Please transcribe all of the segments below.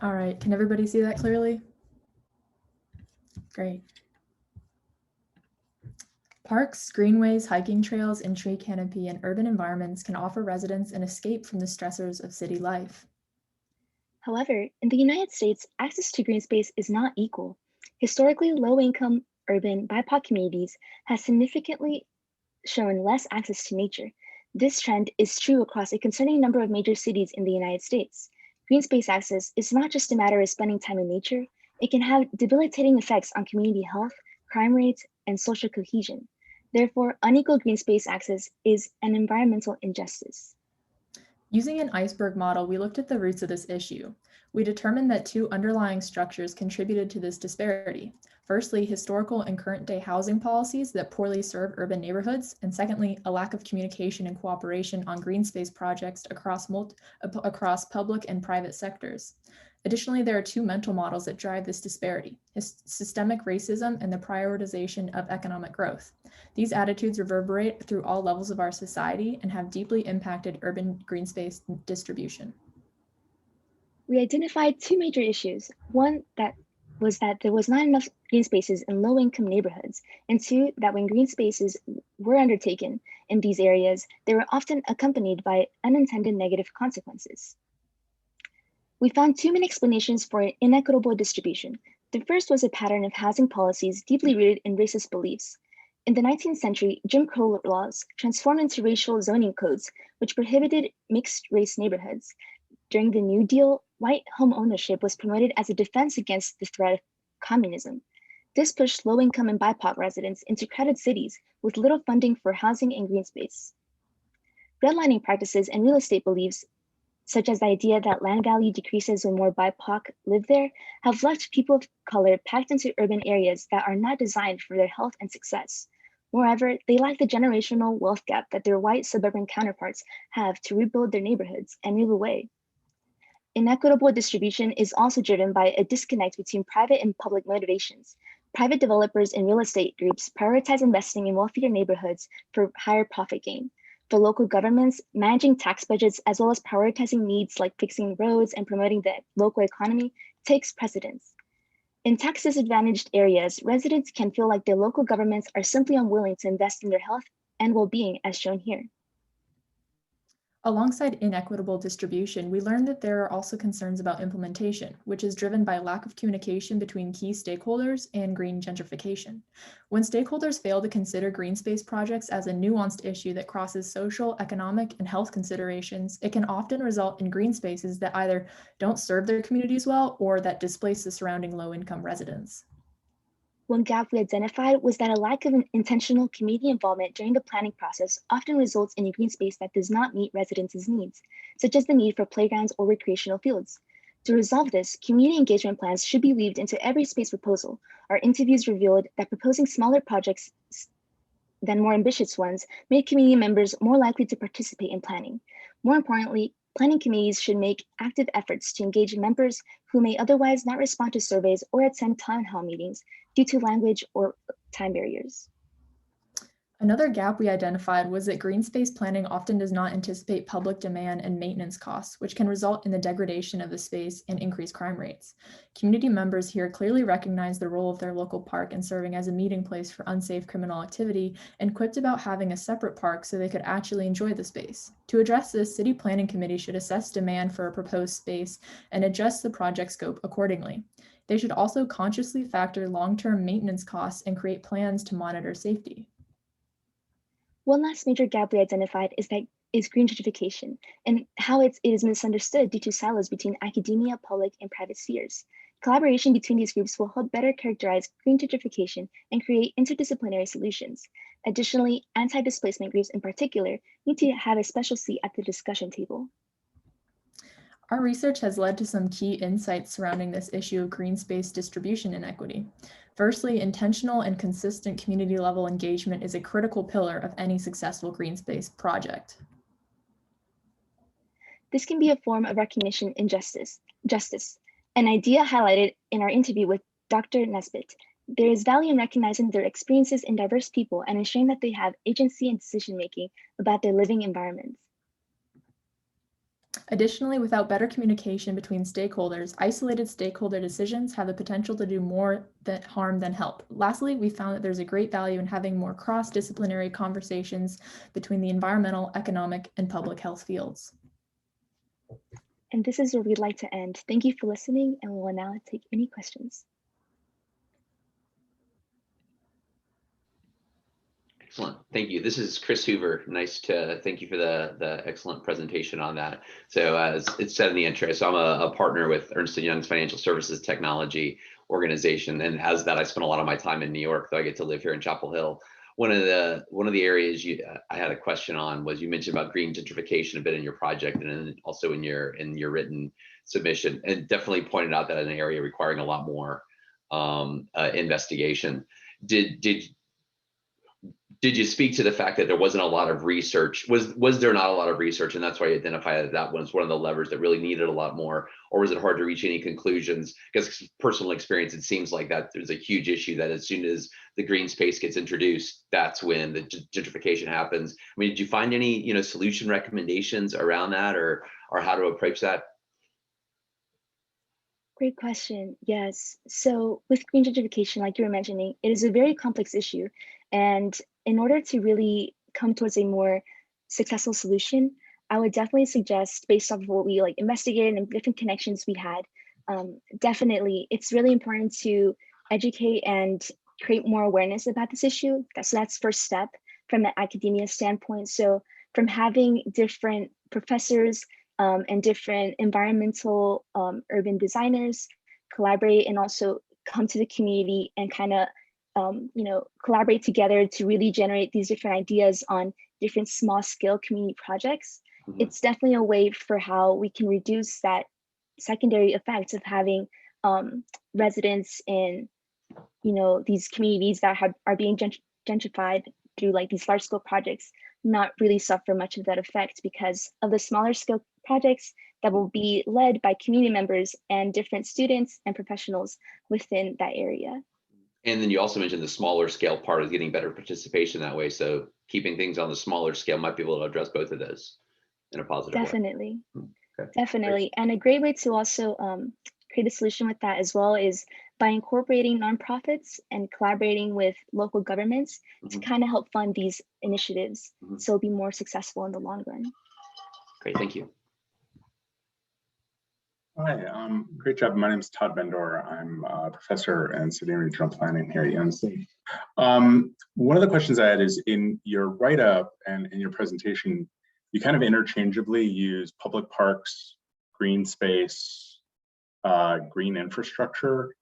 All right, can everybody see that clearly? Great. Parks, greenways, hiking trails, and tree canopy in urban environments can offer residents an escape from the stressors of city life. However, in the United States, access to green space is not equal. Historically, low-income urban BIPOC communities have significantly shown less access to nature. This trend is true across a concerning number of major cities in the United States. Green space access is not just a matter of spending time in nature, it can have debilitating effects on community health, crime rates, and social cohesion. Therefore, unequal green space access is an environmental injustice. Using an iceberg model, we looked at the roots of this issue. We determined that two underlying structures contributed to this disparity. Firstly, historical and current day housing policies that poorly serve urban neighborhoods, and secondly, a lack of communication and cooperation on green space projects across public and private sectors. Additionally, there are two mental models that drive this disparity: systemic racism and the prioritization of economic growth. These attitudes reverberate through all levels of our society and have deeply impacted urban green space distribution. We identified two major issues. One that was that there was not enough green spaces in low-income neighborhoods, and two, that when green spaces were undertaken in these areas, they were often accompanied by unintended negative consequences. We found two main explanations for inequitable distribution. The first was a pattern of housing policies deeply rooted in racist beliefs. In the 19th century, Jim Crow laws transformed into racial zoning codes, which prohibited mixed race neighborhoods. During the New Deal, white home ownership was promoted as a defense against the threat of communism. This pushed low income and BIPOC residents into crowded cities with little funding for housing and green space. Redlining practices and real estate beliefs, such as the idea that land value decreases when more BIPOC live there, have left people of color packed into urban areas that are not designed for their health and success. Moreover, they lack the generational wealth gap that their white suburban counterparts have to rebuild their neighborhoods and move away. Inequitable distribution is also driven by a disconnect between private and public motivations. Private developers and real estate groups prioritize investing in wealthier neighborhoods for higher profit gain. For local governments, managing tax budgets as well as prioritizing needs like fixing roads and promoting the local economy takes precedence. In tax disadvantaged areas, residents can feel like their local governments are simply unwilling to invest in their health and well-being, as shown here. Alongside inequitable distribution, we learned that there are also concerns about implementation, which is driven by lack of communication between key stakeholders and green gentrification. When stakeholders fail to consider green space projects as a nuanced issue that crosses social, economic, and health considerations, it can often result in green spaces that either don't serve their communities well or that displace the surrounding low-income residents. One gap we identified was that a lack of intentional community involvement during the planning process often results in a green space that does not meet residents' needs, such as the need for playgrounds or recreational fields. To resolve this, community engagement plans should be weaved into every space proposal. Our interviews revealed that proposing smaller projects than more ambitious ones made community members more likely to participate in planning. More importantly, planning committees should make active efforts to engage members who may otherwise not respond to surveys or attend town hall meetings due to language or time barriers. Another gap we identified was that green space planning often does not anticipate public demand and maintenance costs, which can result in the degradation of the space and increased crime rates. Community members here clearly recognize the role of their local park in serving as a meeting place for unsafe criminal activity and quipped about having a separate park so they could actually enjoy the space. To address this, City Planning Committee should assess demand for a proposed space and adjust the project scope accordingly. They should also consciously factor long-term maintenance costs and create plans to monitor safety. One last major gap we identified is green gentrification and how it is misunderstood due to silos between academia, public, and private spheres. Collaboration between these groups will help better characterize green gentrification and create interdisciplinary solutions. Additionally, anti-displacement groups in particular need to have a special seat at the discussion table. Our research has led to some key insights surrounding this issue of green space distribution inequity. Firstly, intentional and consistent community level engagement is a critical pillar of any successful green space project. This can be a form of recognition in justice, an idea highlighted in our interview with Dr. Nesbitt. There is value in recognizing their experiences in diverse people and ensuring that they have agency and decision making about their living environments. Additionally, without better communication between stakeholders, isolated stakeholder decisions have the potential to do more harm than help. Lastly, we found that there's a great value in having more cross-disciplinary conversations between the environmental, economic, and public health fields. And this is where we'd like to end. Thank you for listening, and we will now take any questions. Excellent. Thank you. This is Chris Hoover. Thank you for the excellent presentation on that. So as it said in the intro, so I'm a partner with Ernst & Young's Financial Services Technology organization. And as that, I spent a lot of my time in New York, though I get to live here in Chapel Hill. One of the areas I had a question on was you mentioned about green gentrification a bit in your project and then also in your written submission, and definitely pointed out that an area requiring a lot more investigation. Did you speak to the fact that there wasn't a lot of research? Was there not a lot of research, and that's why you identified that was one of the levers that really needed a lot more, or was it hard to reach any conclusions? Because personal experience, it seems like that there's a huge issue that as soon as the green space gets introduced, that's when the gentrification happens. I mean, did you find any solution recommendations around that, or how to approach that? Great question. Yes. So with green gentrification, like you were mentioning, it is a very complex issue. And in order to really come towards a more successful solution, I would definitely suggest, based off of what we investigated and different connections we had, definitely it's really important to educate and create more awareness about this issue. So that's first step from an academia standpoint. So from having different professors and different environmental urban designers collaborate and also come to the community and kind of collaborate together to really generate these different ideas on different small scale community projects. Mm-hmm. It's definitely a way for how we can reduce that secondary effects of having residents in these communities that are being gentrified through these large scale projects not really suffer much of that effect because of the smaller scale projects that will be led by community members and different students and professionals within that area. And then you also mentioned the smaller scale part is getting better participation that way. So keeping things on the smaller scale might be able to address both of those in a positive way. Okay. Definitely. Great. And a great way to also create a solution with that as well is by incorporating nonprofits and collaborating with local governments to kind of help fund these initiatives so it'll be more successful in the long run. Great, thank you. Hi, great job. My name is Todd Bendor. I'm a professor in city and regional planning here at UNC. One of the questions I had is in your write-up and in your presentation, you kind of interchangeably use public parks, green space, green infrastructure,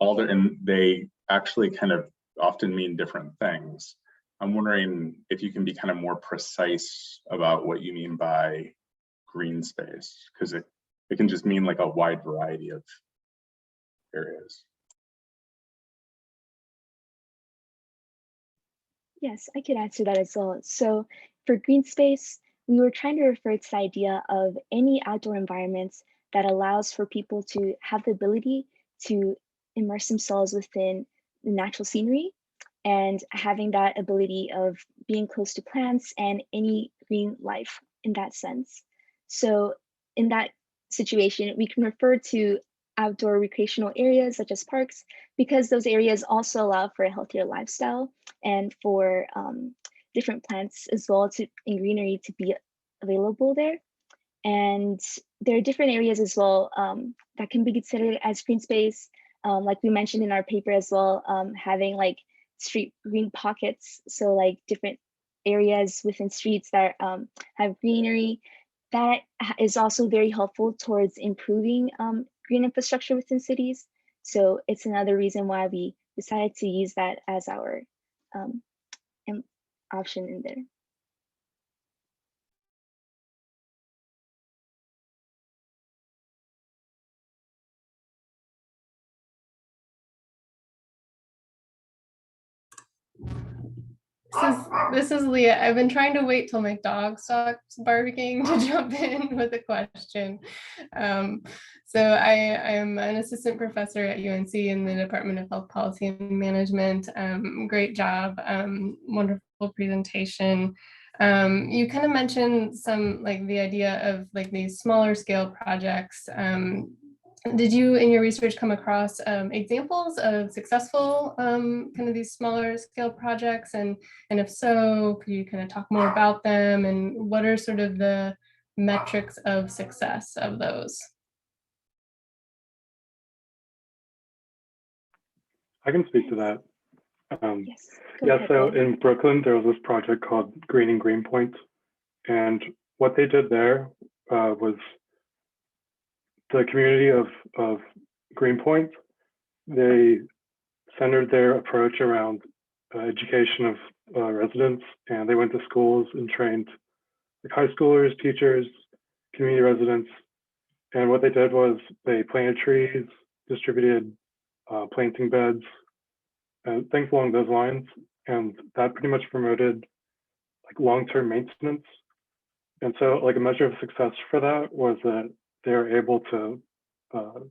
and they actually kind of often mean different things. I'm wondering if you can be kind of more precise about what you mean by green space, because it can just mean a wide variety of areas. Yes, I could answer that as well. So for green space, we were trying to refer to the idea of any outdoor environments that allows for people to have the ability to immerse themselves within the natural scenery and having that ability of being close to plants and any green life in that sense. So in that situation, we can refer to outdoor recreational areas such as parks because those areas also allow for a healthier lifestyle and for different plants as well and greenery to be available there. And there are different areas as well that can be considered as green space. Like we mentioned in our paper as well, having street green pockets. So different areas within streets that have greenery. That is also very helpful towards improving green infrastructure within cities. So it's another reason why we decided to use that as our option in there. This is Leah. I've been trying to wait till my dog stops barking to jump in with a question. So I am an assistant professor at UNC in the Department of Health Policy and Management. Great job, wonderful presentation. You kind of mentioned some like the idea of like these smaller scale projects. Did you in your research come across examples of successful kind of these smaller scale projects? And if so, could you kind of talk more about them and what are sort of the metrics of success of those? I can speak to that. Yes. Go Yeah, ahead, so Ben. in Brooklyn, there was this project called Greening Greenpoint. And what they did there was the community of Greenpoint, they centered their approach around education of residents, and they went to schools and trained like high schoolers, teachers, community residents. And what they did was they planted trees, distributed planting beds, and things along those lines. And that pretty much promoted like long-term maintenance. And so like a measure of success for that was that they were able to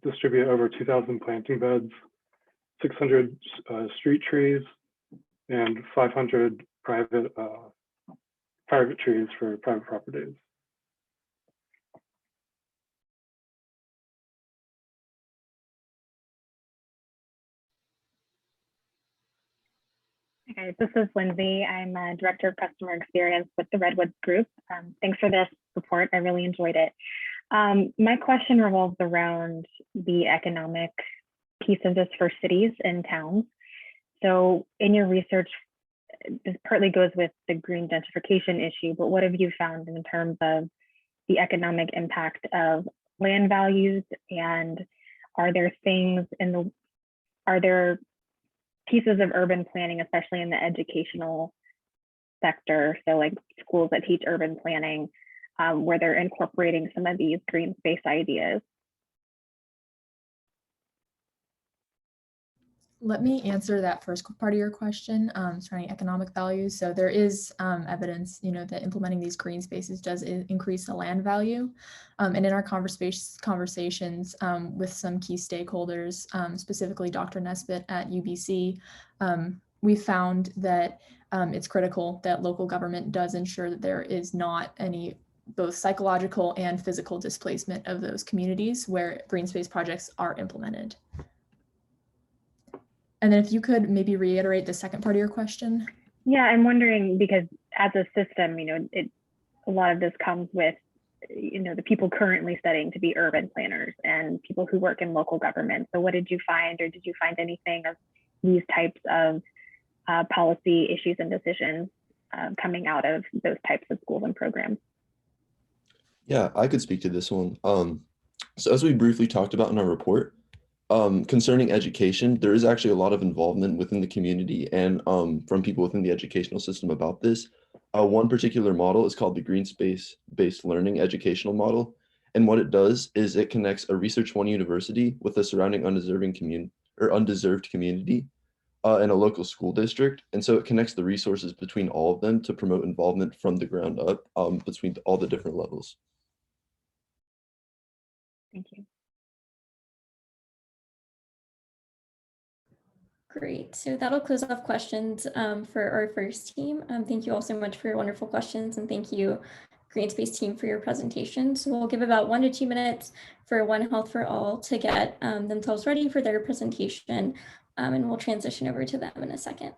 distribute over 2,000 planting beds, 600 street trees, and 500 private trees for private properties. Okay, this is Lindsay. I'm a Director of Customer Experience with the Redwoods Group. Thanks for this report. I really enjoyed it. My question revolves around the economic piece of this for cities and towns. So in your research, this partly goes with the green gentrification issue, but what have you found in terms of the economic impact of land values? And are there things are there pieces of urban planning, especially in the educational sector, so like schools that teach urban planning, where they're incorporating some of these green space ideas? Let me answer that first part of your question surrounding economic values. So there is evidence, that implementing these green spaces does increase the land value. And in our conversations with some key stakeholders, specifically Dr. Nesbitt at UBC, we found that it's critical that local government does ensure that there is not any both psychological and physical displacement of those communities where green space projects are implemented. And then if you could maybe reiterate the second part of your question. Yeah, I'm wondering, because as a system, a lot of this comes with, the people currently studying to be urban planners and people who work in local government. So what did you find, or did you find anything of these types of policy issues and decisions coming out of those types of schools and programs? Yeah, I could speak to this one. So as we briefly talked about in our report, concerning education, there is actually a lot of involvement within the community and from people within the educational system about this. One particular model is called the Green Space-Based Learning Educational Model. And what it does is it connects a Research One university with a surrounding undeserved community and a local school district. And so it connects the resources between all of them to promote involvement from the ground up between all the different levels. Thank you. Great. So that'll close off questions for our first team. Thank you all so much for your wonderful questions, and thank you, Green Space team, for your presentation. So we'll give about 1 to 2 minutes for One Health for All to get themselves ready for their presentation, and we'll transition over to them in a second.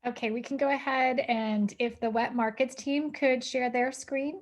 Okay, we can go ahead, and if the wet markets team could share their screen.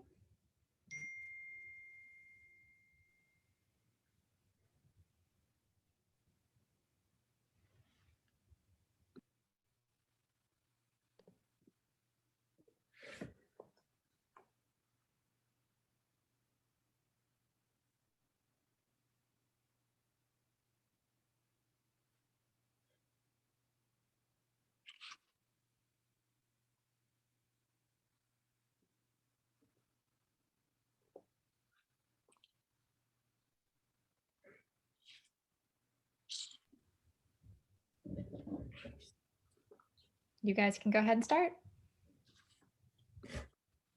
You guys can go ahead and start.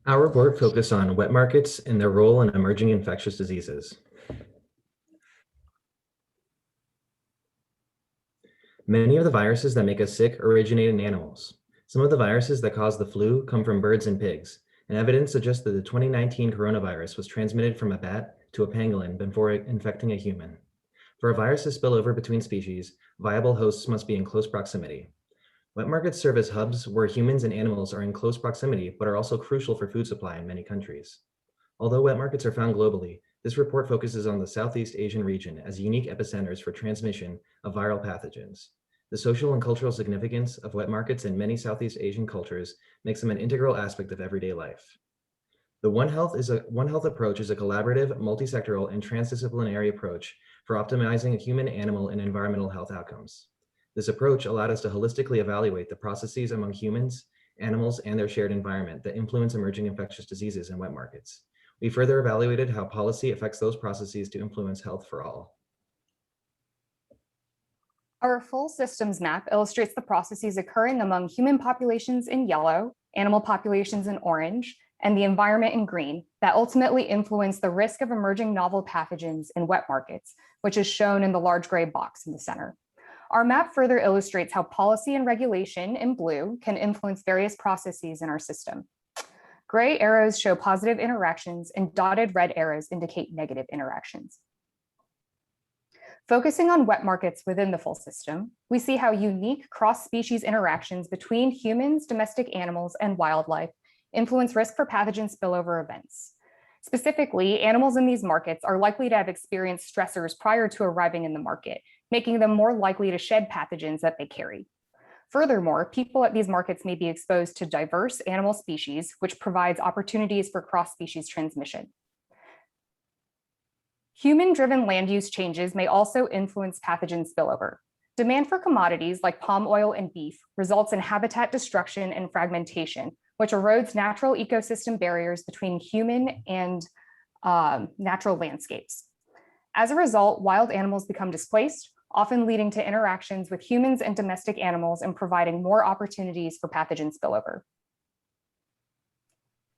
Our report focused on wet markets and their role in emerging infectious diseases. Many of the viruses that make us sick originate in animals. Some of the viruses that cause the flu come from birds and pigs, and evidence suggests that the 2019 coronavirus was transmitted from a bat to a pangolin before infecting a human. For a virus to spill over between species, viable hosts must be in close proximity. Wet markets serve as hubs where humans and animals are in close proximity, but are also crucial for food supply in many countries. Although wet markets are found globally, this report focuses on the Southeast Asian region as unique epicenters for transmission of viral pathogens. The social and cultural significance of wet markets in many Southeast Asian cultures makes them an integral aspect of everyday life. The One Health approach is a collaborative, multi-sectoral, and transdisciplinary approach for optimizing human, animal, and environmental health outcomes. This approach allowed us to holistically evaluate the processes among humans, animals, and their shared environment that influence emerging infectious diseases in wet markets. We further evaluated how policy affects those processes to influence health for all. Our full systems map illustrates the processes occurring among human populations in yellow, animal populations in orange, and the environment in green that ultimately influence the risk of emerging novel pathogens in wet markets, which is shown in the large gray box in the center. Our map further illustrates how policy and regulation in blue can influence various processes in our system. Gray arrows show positive interactions and dotted red arrows indicate negative interactions. Focusing on wet markets within the full system, we see how unique cross-species interactions between humans, domestic animals, and wildlife influence risk for pathogen spillover events. Specifically, animals in these markets are likely to have experienced stressors prior to arriving in the market, making them more likely to shed pathogens that they carry. Furthermore, people at these markets may be exposed to diverse animal species, which provides opportunities for cross-species transmission. Human-driven land use changes may also influence pathogen spillover. Demand for commodities like palm oil and beef results in habitat destruction and fragmentation, which erodes natural ecosystem barriers between human and natural landscapes. As a result, wild animals become displaced, often leading to interactions with humans and domestic animals and providing more opportunities for pathogen spillover.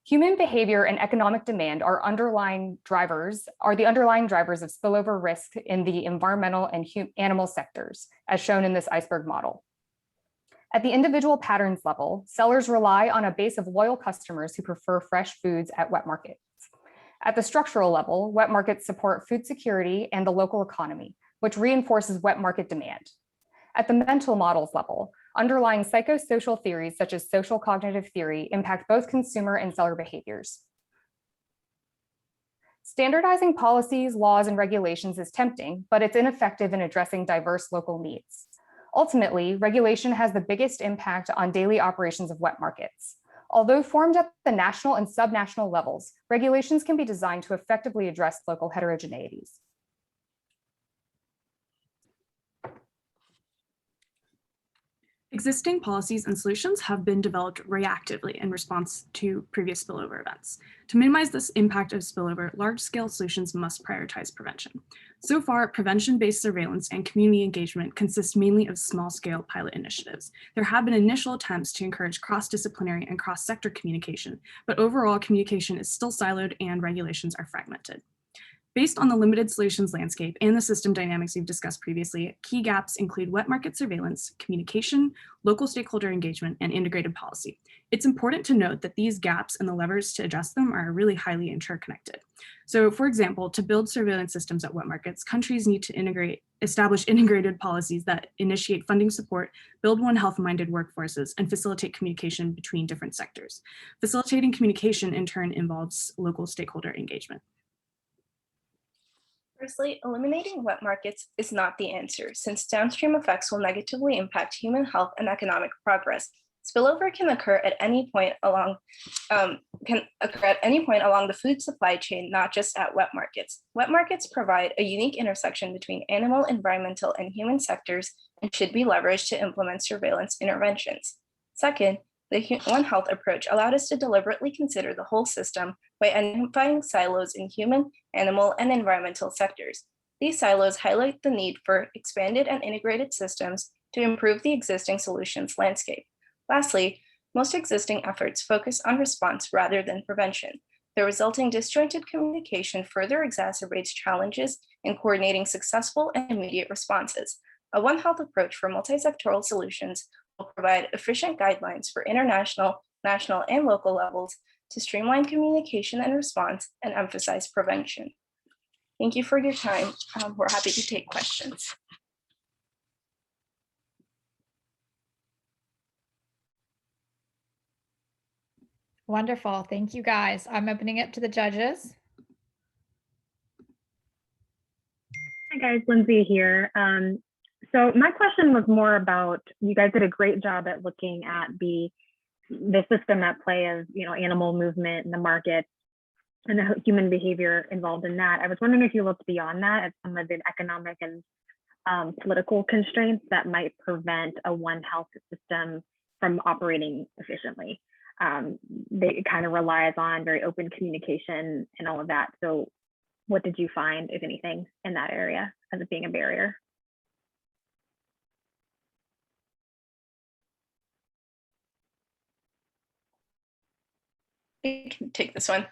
Human behavior and economic demand are the underlying drivers of spillover risk in the environmental and animal sectors, as shown in this iceberg model. At the individual patterns level, sellers rely on a base of loyal customers who prefer fresh foods at wet markets. At the structural level, wet markets support food security and the local economy, which reinforces wet market demand. At the mental models level, underlying psychosocial theories such as social cognitive theory impact both consumer and seller behaviors. Standardizing policies, laws, and regulations is tempting, but it's ineffective in addressing diverse local needs. Ultimately, regulation has the biggest impact on daily operations of wet markets. Although formed at the national and subnational levels, regulations can be designed to effectively address local heterogeneities. Existing policies and solutions have been developed reactively in response to previous spillover events. To minimize this impact of spillover, large-scale solutions must prioritize prevention. So far, prevention-based surveillance and community engagement consist mainly of small-scale pilot initiatives. There have been initial attempts to encourage cross-disciplinary and cross-sector communication, but overall communication is still siloed and regulations are fragmented. Based on the limited solutions landscape and the system dynamics we've discussed previously, key gaps include wet market surveillance, communication, local stakeholder engagement, and integrated policy. It's important to note that these gaps and the levers to address them are really highly interconnected. So for example, to build surveillance systems at wet markets, countries need to establish integrated policies that initiate funding support, build One Health-minded workforces, and facilitate communication between different sectors. Facilitating communication in turn involves local stakeholder engagement. Firstly, eliminating wet markets is not the answer, since downstream effects will negatively impact human health and economic progress. Spillover can occur at any point along the food supply chain, not just at wet markets. Wet markets provide a unique intersection between animal, environmental, and human sectors and should be leveraged to implement surveillance interventions. Second, the One Health approach allowed us to deliberately consider the whole system by identifying silos in human, animal, and environmental sectors. These silos highlight the need for expanded and integrated systems to improve the existing solutions landscape. Lastly, most existing efforts focus on response rather than prevention. The resulting disjointed communication further exacerbates challenges in coordinating successful and immediate responses. A One Health approach for multi-sectoral solutions will provide efficient guidelines for international, national, and local levels to streamline communication and response and emphasize prevention. Thank you for your time. We're happy to take questions. Wonderful. Thank you, guys. I'm opening it to the judges. Hi, guys. Lumbee here. So my question was more about, you guys did a great job at looking at the system at play of, animal movement in the market and the human behavior involved in that. I was wondering if you looked beyond that at some of the economic and political constraints that might prevent a One Health system from operating efficiently. It kind of relies on very open communication and all of that. So what did you find, if anything, in that area as it being a barrier? I can take this one.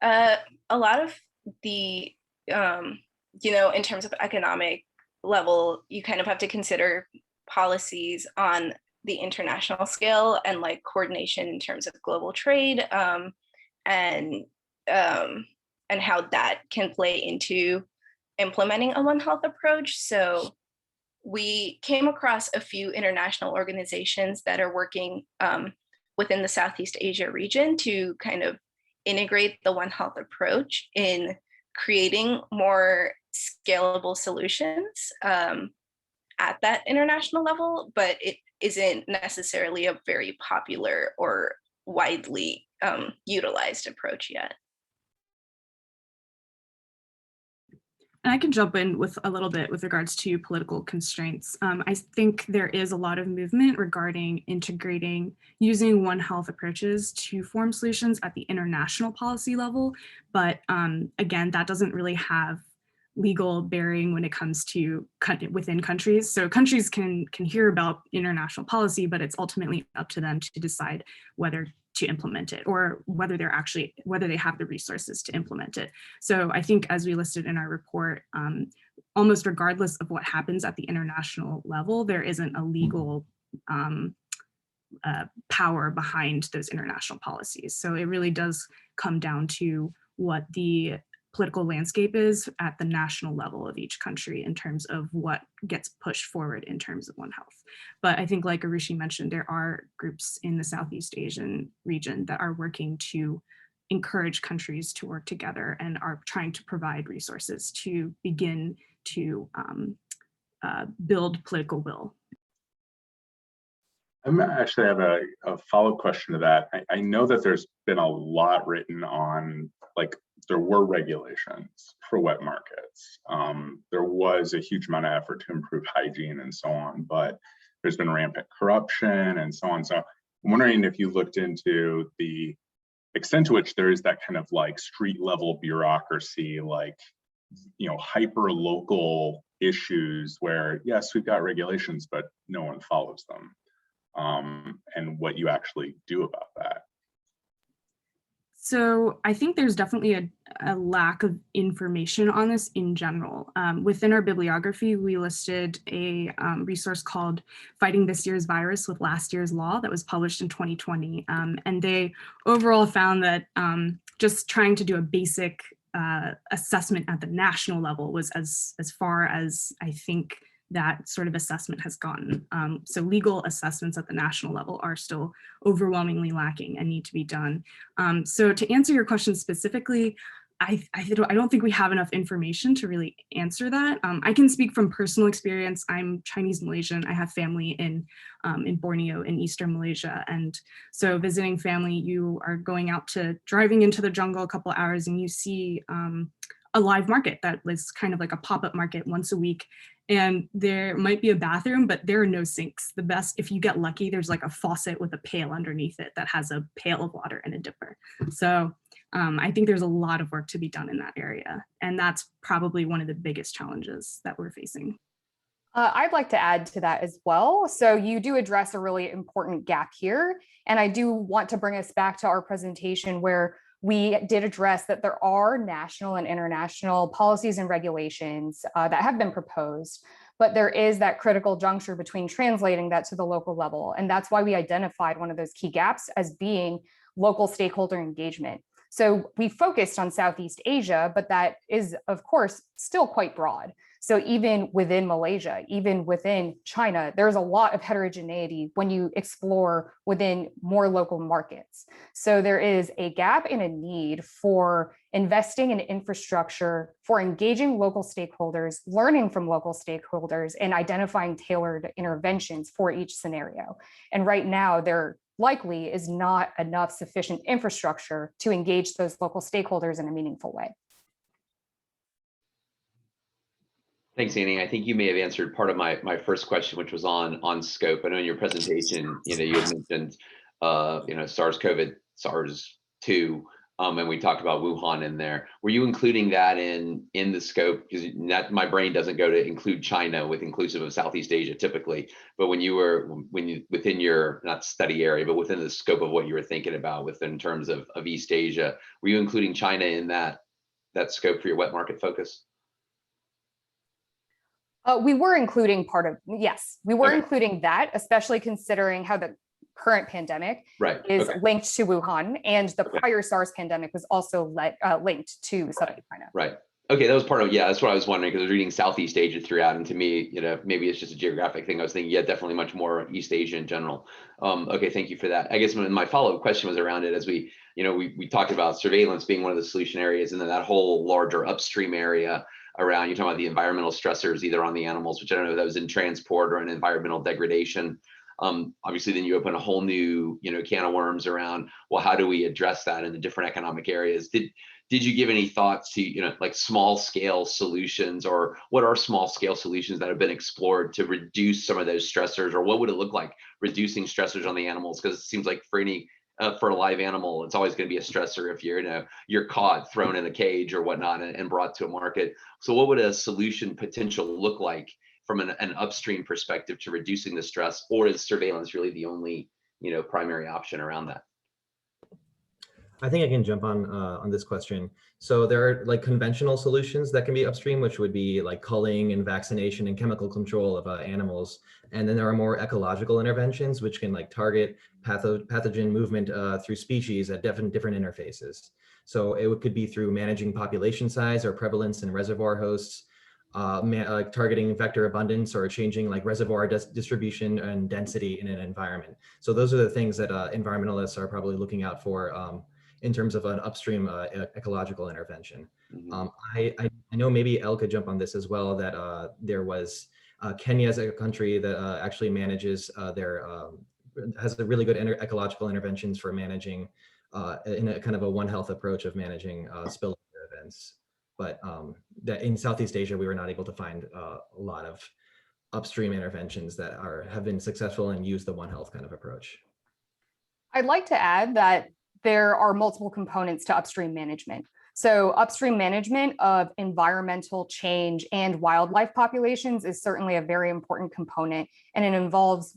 A lot of the, in terms of economic level, you kind of have to consider policies on the international scale and like coordination in terms of global trade and how that can play into implementing a One Health approach. So we came across a few international organizations that are working within the Southeast Asia region to kind of integrate the One Health approach in creating more scalable solutions at that international level, but it isn't necessarily a very popular or widely utilized approach yet. And I can jump in with a little bit with regards to political constraints. I think there is a lot of movement regarding integrating using One Health approaches to form solutions at the international policy level. But again, that doesn't really have legal bearing when it comes to within countries. So countries can hear about international policy, but it's ultimately up to them to decide whether to implement it or whether they have the resources to implement it. So I think, as we listed in our report, almost regardless of what happens at the international level, there isn't a legal power behind those international policies. So it really does come down to what the political landscape is at the national level of each country in terms of what gets pushed forward in terms of One Health. But I think, like Arushi mentioned, there are groups in the Southeast Asian region that are working to encourage countries to work together and are trying to provide resources to begin to build political will. I actually have a follow-up question to that. I know that there's been a lot written on, like, there were regulations for wet markets. There was a huge amount of effort to improve hygiene and so on, but there's been rampant corruption and so on. So I'm wondering if you looked into the extent to which there is that kind of like street level bureaucracy, like, hyper local issues where, yes, we've got regulations, but no one follows them. And what you actually do about that. So I think there's definitely a lack of information on this in general. Within our bibliography, we listed a resource called Fighting This Year's Virus with Last Year's Law that was published in 2020. And they overall found that just trying to do a basic assessment at the national level was as far as I think that sort of assessment has gotten. So legal assessments at the national level are still overwhelmingly lacking and need to be done. So to answer your question specifically, I don't think we have enough information to really answer that. I can speak from personal experience. I'm Chinese Malaysian. I have family in Borneo in Eastern Malaysia. And so visiting family, you are going out to driving into the jungle a couple hours and you see a live market that was kind of like a pop-up market once a week. And there might be a bathroom, but there are no sinks. The best, if you get lucky, there's like a faucet with a pail underneath it that has a pail of water and a dipper. So I think there's a lot of work to be done in that area. And that's probably one of the biggest challenges that we're facing. I'd like to add to that as well. So you do address a really important gap here. And I do want to bring us back to our presentation where we did address that there are national and international policies and regulations that have been proposed, but there is that critical juncture between translating that to the local level. And that's why we identified one of those key gaps as being local stakeholder engagement. So we focused on Southeast Asia, but that is, of course, still quite broad. So even within Malaysia, even within China, there's a lot of heterogeneity when you explore within more local markets. So there is a gap and a need for investing in infrastructure, for engaging local stakeholders, learning from local stakeholders, and identifying tailored interventions for each scenario. And right now, there likely is not enough sufficient infrastructure to engage those local stakeholders in a meaningful way. Thanks, Annie. I think you may have answered part of my first question, which was on scope. I know in your presentation, you had mentioned, SARS-2, and we talked about Wuhan in there. Were you including that in the scope? Because my brain doesn't go to include China with inclusive of Southeast Asia typically. But when you within your not study area, but within the scope of what you were thinking about within terms of East Asia, were you including China in that scope for your wet market focus? We were including yes, we were including that, especially considering how the current pandemic is linked to Wuhan, and the prior SARS pandemic was also linked to Southern China. Right. Okay, that was part of, that's what I was wondering, because I was reading Southeast Asia throughout, and to me, maybe it's just a geographic thing. I was thinking, definitely much more East Asia in general. Okay, thank you for that. I guess my follow-up question was around it as we talked about surveillance being one of the solution areas, and then that whole larger upstream area around, you're talking about the environmental stressors, either on the animals, which I don't know if that was in transport or in environmental degradation. Obviously, then you open a whole new, can of worms around, well, how do we address that in the different economic areas? Did you give any thoughts to, like small scale solutions, or what are small scale solutions that have been explored to reduce some of those stressors, or what would it look like reducing stressors on the animals? Because it seems like for a live animal, it's always going to be a stressor if you're caught, thrown in a cage or whatnot, and brought to a market. So what would a solution potential look like from an upstream perspective to reducing the stress, or is surveillance really the only primary option around that? I think I can jump on this question. So there are like conventional solutions that can be upstream, which would be like culling and vaccination and chemical control of animals. And then there are more ecological interventions, which can like target pathogen movement through species at different interfaces. So it could be through managing population size or prevalence in reservoir hosts, targeting vector abundance, or changing like reservoir distribution and density in an environment. So those are the things that environmentalists are probably looking out for in terms of an upstream ecological intervention. I know maybe Elle could jump on this as well, that there was Kenya as a country that actually manages has a really good ecological interventions for managing in a kind of a One Health approach of managing spillover events. But that in Southeast Asia, we were not able to find a lot of upstream interventions that have been successful and use the One Health kind of approach. I'd like to add that there are multiple components to upstream management. So upstream management of environmental change and wildlife populations is certainly a very important component, and it involves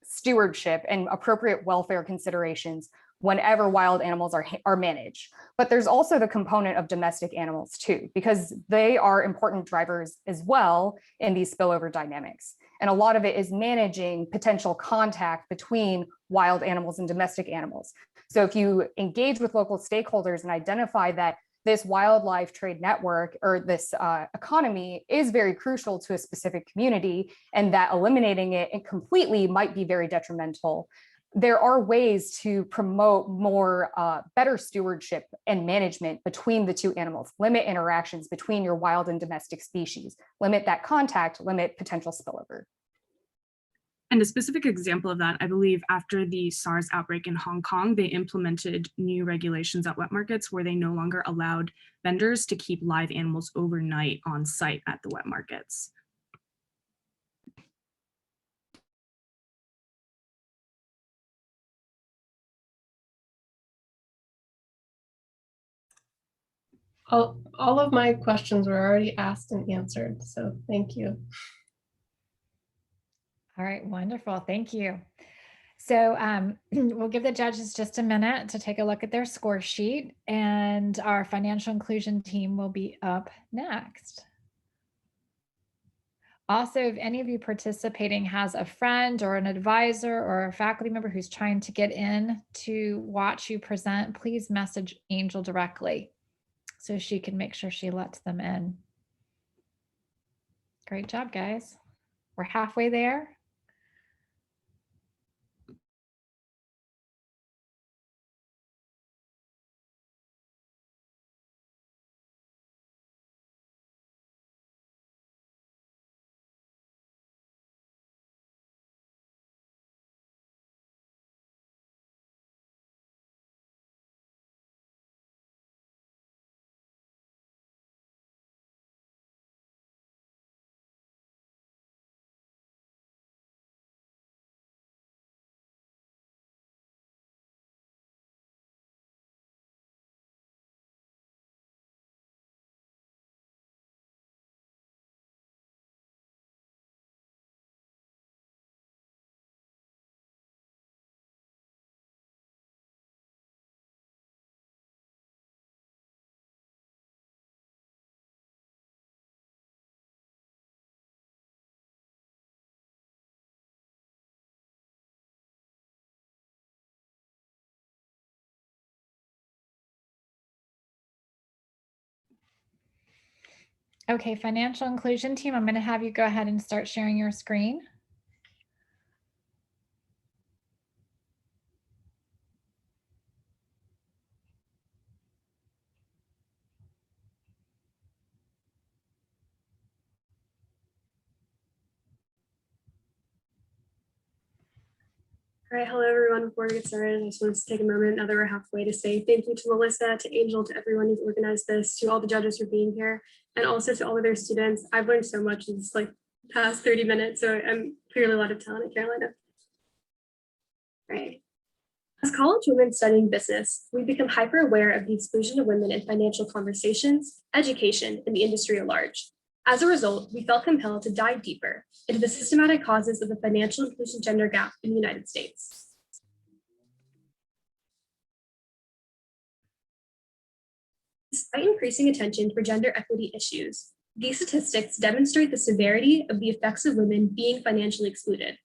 stewardship and appropriate welfare considerations whenever wild animals are managed. But there's also the component of domestic animals too, because they are important drivers as well in these spillover dynamics. And a lot of it is managing potential contact between wild animals and domestic animals. So if you engage with local stakeholders and identify that this wildlife trade network or this economy is very crucial to a specific community, and that eliminating it completely might be very detrimental. There are ways to promote more better stewardship and management between the two animals, limit interactions between your wild and domestic species, limit that contact, limit potential spillover. And a specific example of that, I believe after the SARS outbreak in Hong Kong, they implemented new regulations at wet markets where they no longer allowed vendors to keep live animals overnight on site at the wet markets. All of my questions were already asked and answered, so thank you. All right, wonderful, thank you. So we'll give the judges just a minute to take a look at their score sheet, and our financial inclusion team will be up next. Also, if any of you participating has a friend or an advisor or a faculty member who's trying to get in to watch you present, please message Angel directly so she can make sure she lets them in. Great job, guys. We're halfway there. Okay, financial inclusion team, I'm going to have you go ahead and start sharing your screen. All right, hello everyone. Before we get started, I just wanted to take a moment, now that we're halfway, to say thank you to Melissa, to Angel, to everyone who's organized this, to all the judges for being here, and also to all of their students. I've learned so much in this past 30 minutes, so I'm clearly a lot of talent at Carolina. All right. As college women studying business, we become hyper aware of the exclusion of women in financial conversations, education, and the industry at large. As a result, we felt compelled to dive deeper into the systematic causes of the financial inclusion gender gap in the United States. Despite increasing attention for gender equity issues, these statistics demonstrate the severity of the effects of women being financially excluded.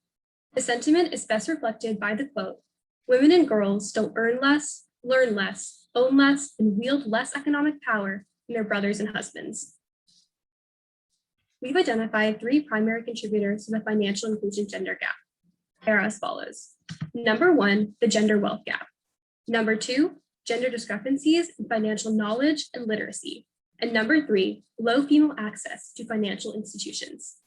The sentiment is best reflected by the quote, "Women and girls don't earn less, learn less, own less, and wield less economic power than their brothers and husbands." We've identified 3 primary contributors to the financial inclusion gender gap. They are as follows. Number 1, the gender wealth gap. Number 2, gender discrepancies in financial knowledge and literacy. And number 3, low female access to financial institutions.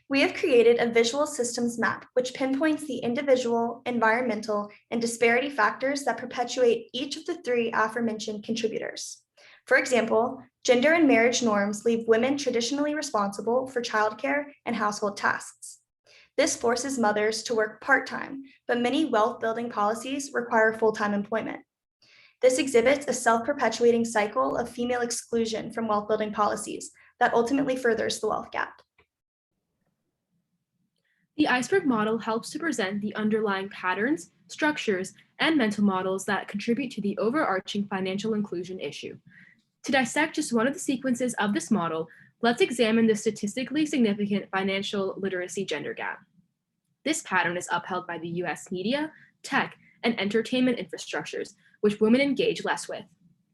We have created a visual systems map which pinpoints the individual, environmental, and disparity factors that perpetuate each of the 3 aforementioned contributors. For example, gender and marriage norms leave women traditionally responsible for childcare and household tasks. This forces mothers to work part-time, but many wealth-building policies require full-time employment. This exhibits a self-perpetuating cycle of female exclusion from wealth-building policies that ultimately furthers the wealth gap. The iceberg model helps to present the underlying patterns, structures, and mental models that contribute to the overarching financial inclusion issue. To dissect just one of the sequences of this model, let's examine the statistically significant financial literacy gender gap. This pattern is upheld by the US media, tech, and entertainment infrastructures, which women engage less with.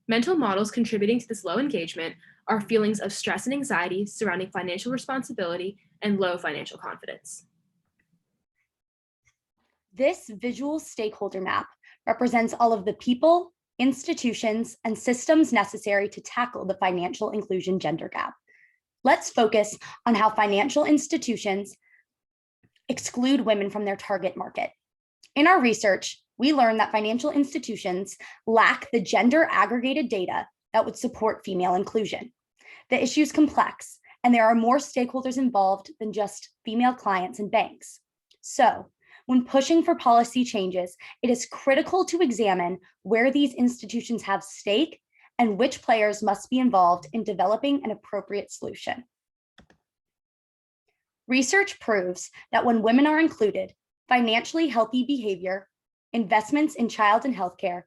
Mental models contributing to this low engagement are feelings of stress and anxiety surrounding financial responsibility and low financial confidence. This visual stakeholder map represents all of the people, institutions, and systems necessary to tackle the financial inclusion gender gap. Let's focus on how financial institutions exclude women from their target market. In our research, we learned that financial institutions lack the gender aggregated data that would support female inclusion. The issue is complex, and there are more stakeholders involved than just female clients and banks. So, when pushing for policy changes, it is critical to examine where these institutions have stake and which players must be involved in developing an appropriate solution. Research proves that when women are included, financially healthy behavior, investments in child and healthcare,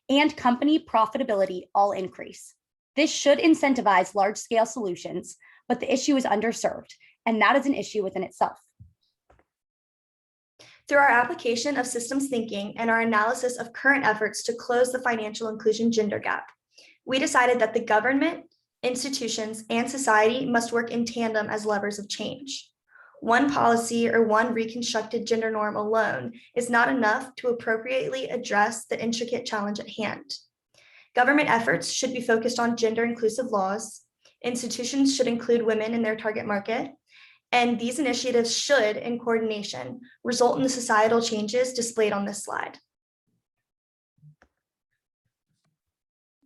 and company profitability all increase. This should incentivize large-scale solutions, but the issue is underserved, and that is an issue within itself. Through our application of systems thinking and our analysis of current efforts to close the financial inclusion gender gap, we decided that the government, institutions, and society must work in tandem as levers of change. One policy or one reconstructed gender norm alone is not enough to appropriately address the intricate challenge at hand. Government efforts should be focused on gender inclusive laws. Institutions should include women in their target market. And these initiatives should, in coordination, result in the societal changes displayed on this slide.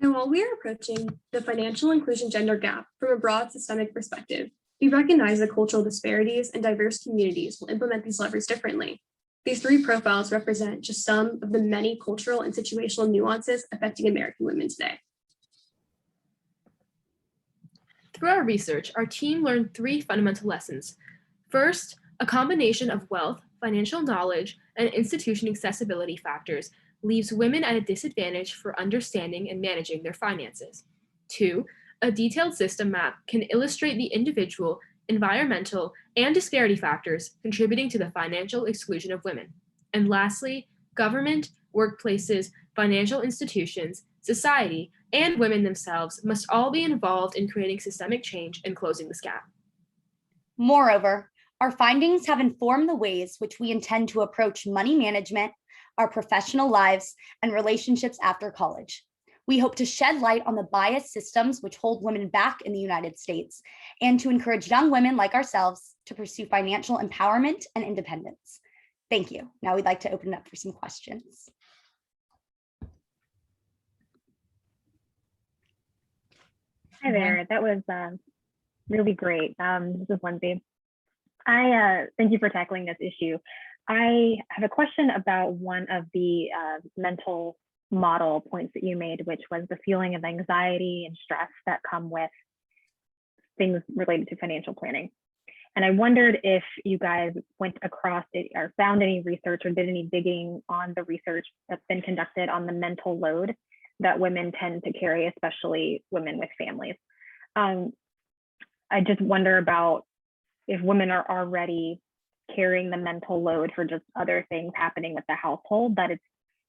Now, while we are approaching the financial inclusion gender gap from a broad systemic perspective, we recognize that cultural disparities and diverse communities will implement these levers differently. These three profiles represent just some of the many cultural and situational nuances affecting American women today. Through our research, our team learned three fundamental lessons. First, a combination of wealth, financial knowledge, and institution accessibility factors leaves women at a disadvantage for understanding and managing their finances. Two, a detailed system map can illustrate the individual, environmental, and disparity factors contributing to the financial exclusion of women. And lastly, government, workplaces, financial institutions, society, and women themselves must all be involved in creating systemic change and closing this gap. Moreover, our findings have informed the ways which we intend to approach money management, our professional lives, and relationships after college. We hope to shed light on the biased systems which hold women back in the United States and to encourage young women like ourselves to pursue financial empowerment and independence. Thank you. Now we'd like to open it up for some questions. Hi there, that was really great. This is Lumbee. I thank you for tackling this issue. I have a question about one of the mental model points that you made, which was the feeling of anxiety and stress that come with things related to financial planning. And I wondered if you guys went across it or found any research or did any digging on the research that's been conducted on the mental load that women tend to carry, especially women with families. I just wonder about if women are already carrying the mental load for just other things happening with the household, that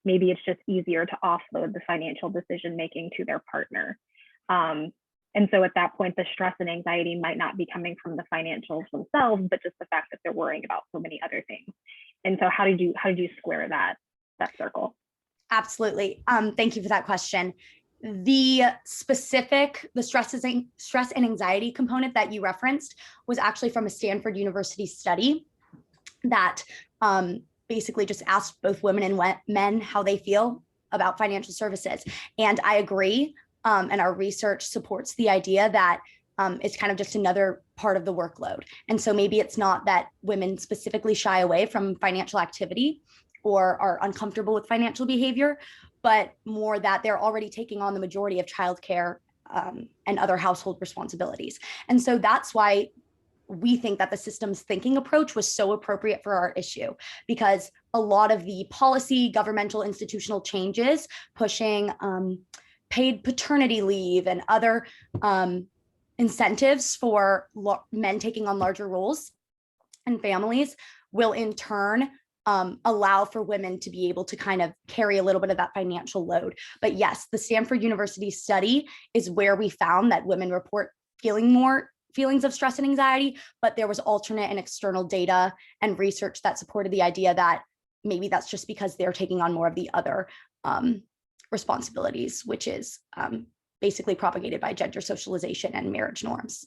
maybe it's just easier to offload the financial decision making to their partner. And so at that point, the stress and anxiety might not be coming from the financials themselves, but just the fact that they're worrying about so many other things. And so how did you square that circle? Absolutely. Thank you for that question. The stress and anxiety component that you referenced was actually from a Stanford University study that basically just asked both women and men how they feel about financial services. And I agree, and our research supports the idea that it's kind of just another part of the workload. And so maybe it's not that women specifically shy away from financial activity or are uncomfortable with financial behavior, but more that they're already taking on the majority of childcare and other household responsibilities. And so that's why we think that the systems thinking approach was so appropriate for our issue, because a lot of the policy, governmental, institutional changes pushing paid paternity leave and other incentives for men taking on larger roles and families will in turn allow for women to be able to kind of carry a little bit of that financial load. But yes, the Stanford University study is where we found that women report feeling more feelings of stress and anxiety, but there was alternate and external data and research that supported the idea that maybe that's just because they're taking on more of the other responsibilities, which is basically propagated by gender socialization and marriage norms.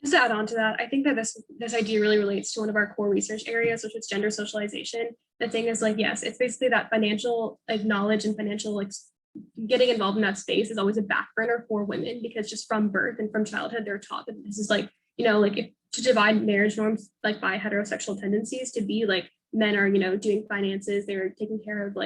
Just to add on to that, I think that this idea really relates to one of our core research areas, which is gender socialization. The thing is, like, yes, it's basically that financial knowledge and financial getting involved in that space is always a back burner for women, because just from birth and from childhood, they're taught that this is if to divide marriage norms by heterosexual tendencies to be men are doing finances, they're taking care of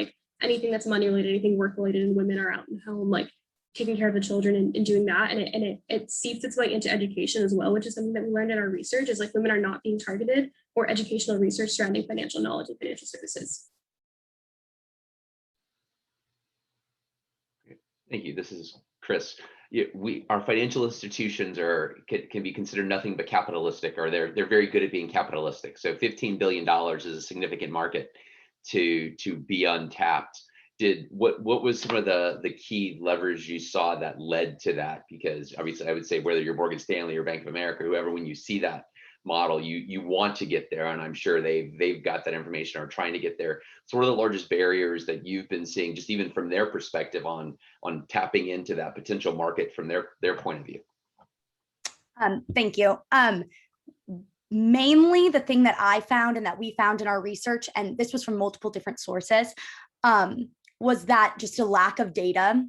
anything that's money related, anything work related, and women are out in the home taking care of the children and doing that, and it seeps its way into education as well, which is something that we learned in our research, is women are not being targeted for educational research surrounding financial knowledge and financial services. Thank you. This is Chris. Our financial institutions can be considered nothing but capitalistic, or they're very good at being capitalistic. So $15 billion is a significant market to be untapped. What was some of the key levers you saw that led to that? Because obviously I would say whether you're Morgan Stanley or Bank of America, whoever, when you see that model, you want to get there, and I'm sure they've got that information or are trying to get there. So what are the largest barriers that you've been seeing, just even from their perspective, on tapping into that potential market from their point of view? Thank you. Mainly the thing that I found and that we found in our research, and this was from multiple different sources, was that just a lack of data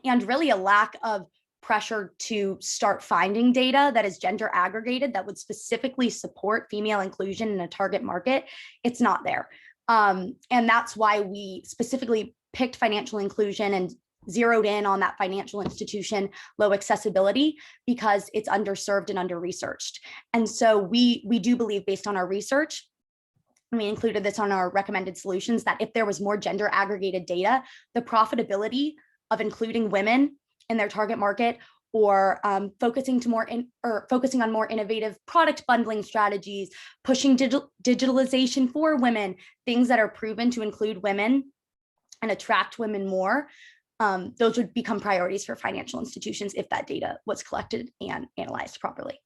and really a lack of pressure to start finding data that is gender aggregated that would specifically support female inclusion in a target market. It's not there. And that's why we specifically picked financial inclusion and zeroed in on that financial institution low accessibility, because it's underserved and under-researched. And so we do believe, based on our research, and we included this on our recommended solutions, that if there was more gender aggregated data, the profitability of including women in their target market, or focusing on more innovative product bundling strategies, pushing digitalization for women, things that are proven to include women and attract women more, those would become priorities for financial institutions if that data was collected and analyzed properly.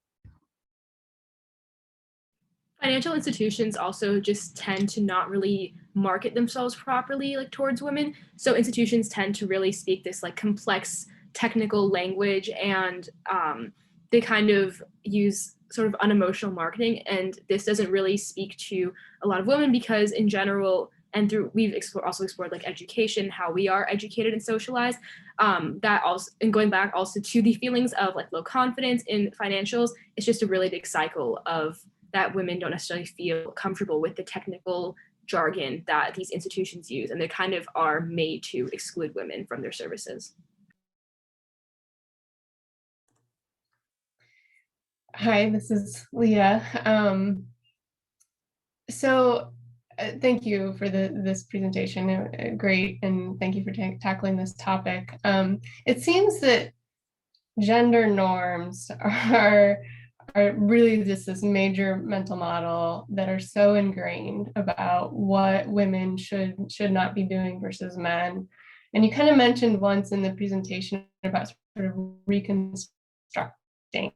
Financial institutions also just tend to not really market themselves properly towards women. So institutions tend to really speak this complex technical language, and they kind of use sort of unemotional marketing. And this doesn't really speak to a lot of women, because in general, and we've also explored education, how we are educated and socialized, that also, and going back also to the feelings of low confidence in financials, it's just a really big cycle of that women don't necessarily feel comfortable with the technical jargon that these institutions use, and they kind of are made to exclude women from their services. Hi, this is Leah. Thank you for this presentation. Great, and thank you for tackling this topic. It seems that gender norms are really just this major mental model that are so ingrained about what women should not be doing versus men. And you kind of mentioned once in the presentation about sort of reconstructing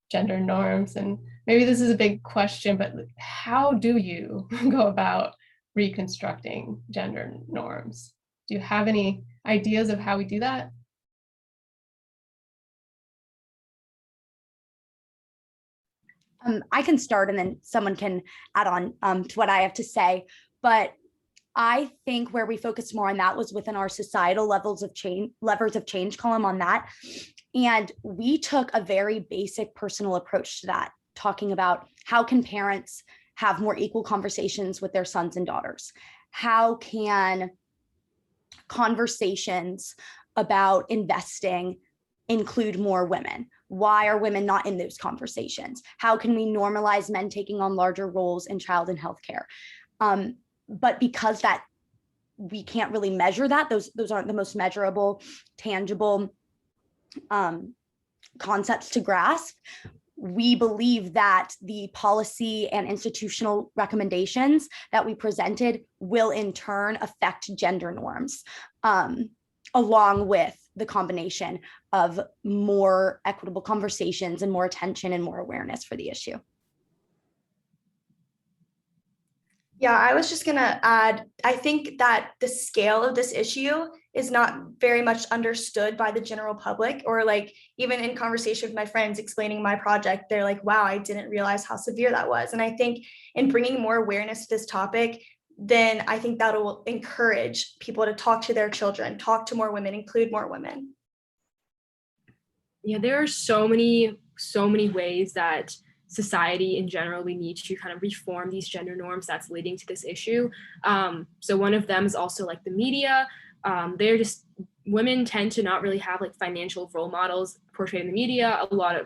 gender norms, and maybe this is a big question, but how do you go about reconstructing gender norms? Do you have any ideas of how we do that? I can start, and then someone can add on to what I have to say. But I think where we focused more on that was within our societal levers of change column on that. And we took a very basic personal approach to that, talking about how can parents have more equal conversations with their sons and daughters? How can conversations about investing include more women? Why are women not in those conversations? How can we normalize men taking on larger roles in child and healthcare? But because that we can't really measure that, those aren't the most measurable, tangible concepts to grasp, we believe that the policy and institutional recommendations that we presented will in turn affect gender norms, along with the combination of more equitable conversations and more attention and more awareness for the issue. Yeah, I was just gonna add, I think that the scale of this issue is not very much understood by the general public, or like even in conversation with my friends explaining my project, they're like, wow, I didn't realize how severe that was. And I think in bringing more awareness to this topic, then I think that will encourage people to talk to their children, talk to more women, include more women. Yeah, there are so many ways that society in general, we need to kind of reform these gender norms that's leading to this issue. So one of them is also like the media. Women tend to not really have like financial role models portrayed in the media. A lot of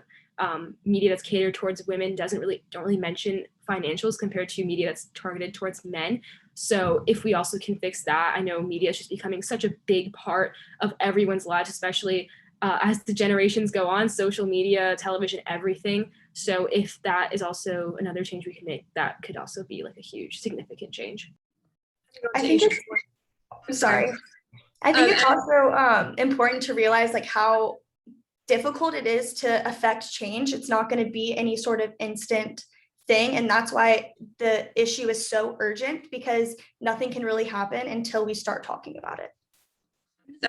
media that's catered towards women don't really mention financials compared to media that's targeted towards men. So if we also can fix that, I know media is just becoming such a big part of everyone's lives, especially as the generations go on, social media, television, everything. So if that is also another change we can make, that could also be like a huge, significant change. I think it's also important to realize like how difficult it is to affect change. It's not going to be any sort of instant thing. And that's why the issue is so urgent, because nothing can really happen until we start talking about it.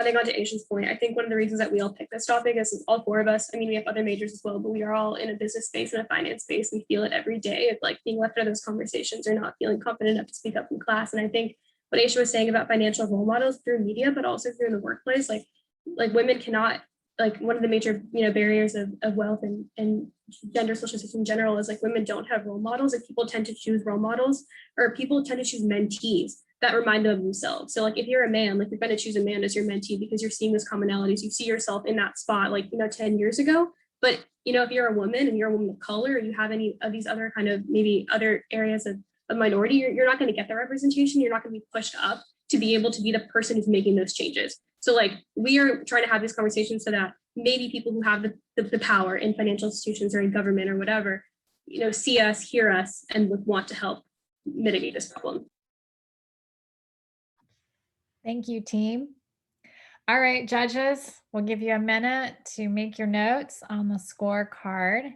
Adding on to Asia's point, I think one of the reasons that we all picked this topic is all four of us. I mean, we have other majors as well, but we are all in a business space and a finance space. We feel it every day of like being left out of those conversations or not feeling confident enough to speak up in class. And I think what Aisha was saying about financial role models through media, but also through the workplace, like women cannot, like one of the major barriers of wealth and gender social systems in general is like women don't have role models. Like people tend to choose role models, or people tend to choose mentees that remind them of themselves. So like if you're a man, like you're going to choose a man as your mentee because you're seeing those commonalities. You see yourself in that spot, like 10 years ago. But if you're a woman and you're a woman of color, or you have any of these other kind of maybe other areas of minority, you're not going to get the representation. You're not going to be pushed up to be able to be the person who's making those changes. So like we are trying to have these conversations so that maybe people who have the power in financial institutions or in government or whatever, see us, hear us, and would want to help mitigate this problem. Thank you, team. All right, judges, we'll give you a minute to make your notes on the scorecard.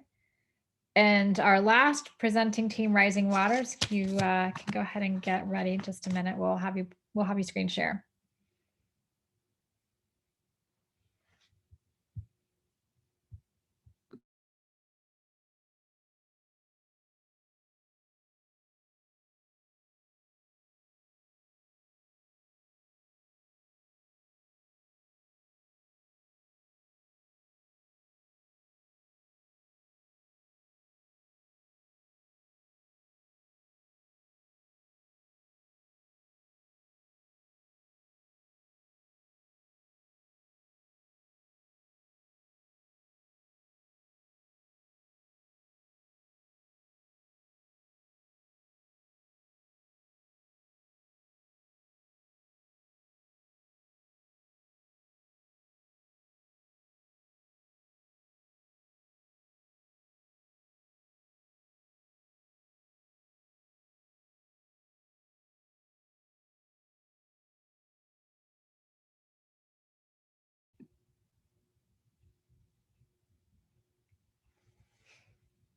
And our last presenting team, Rising Waters, you can go ahead and get ready. Just a minute. We'll have you screen share.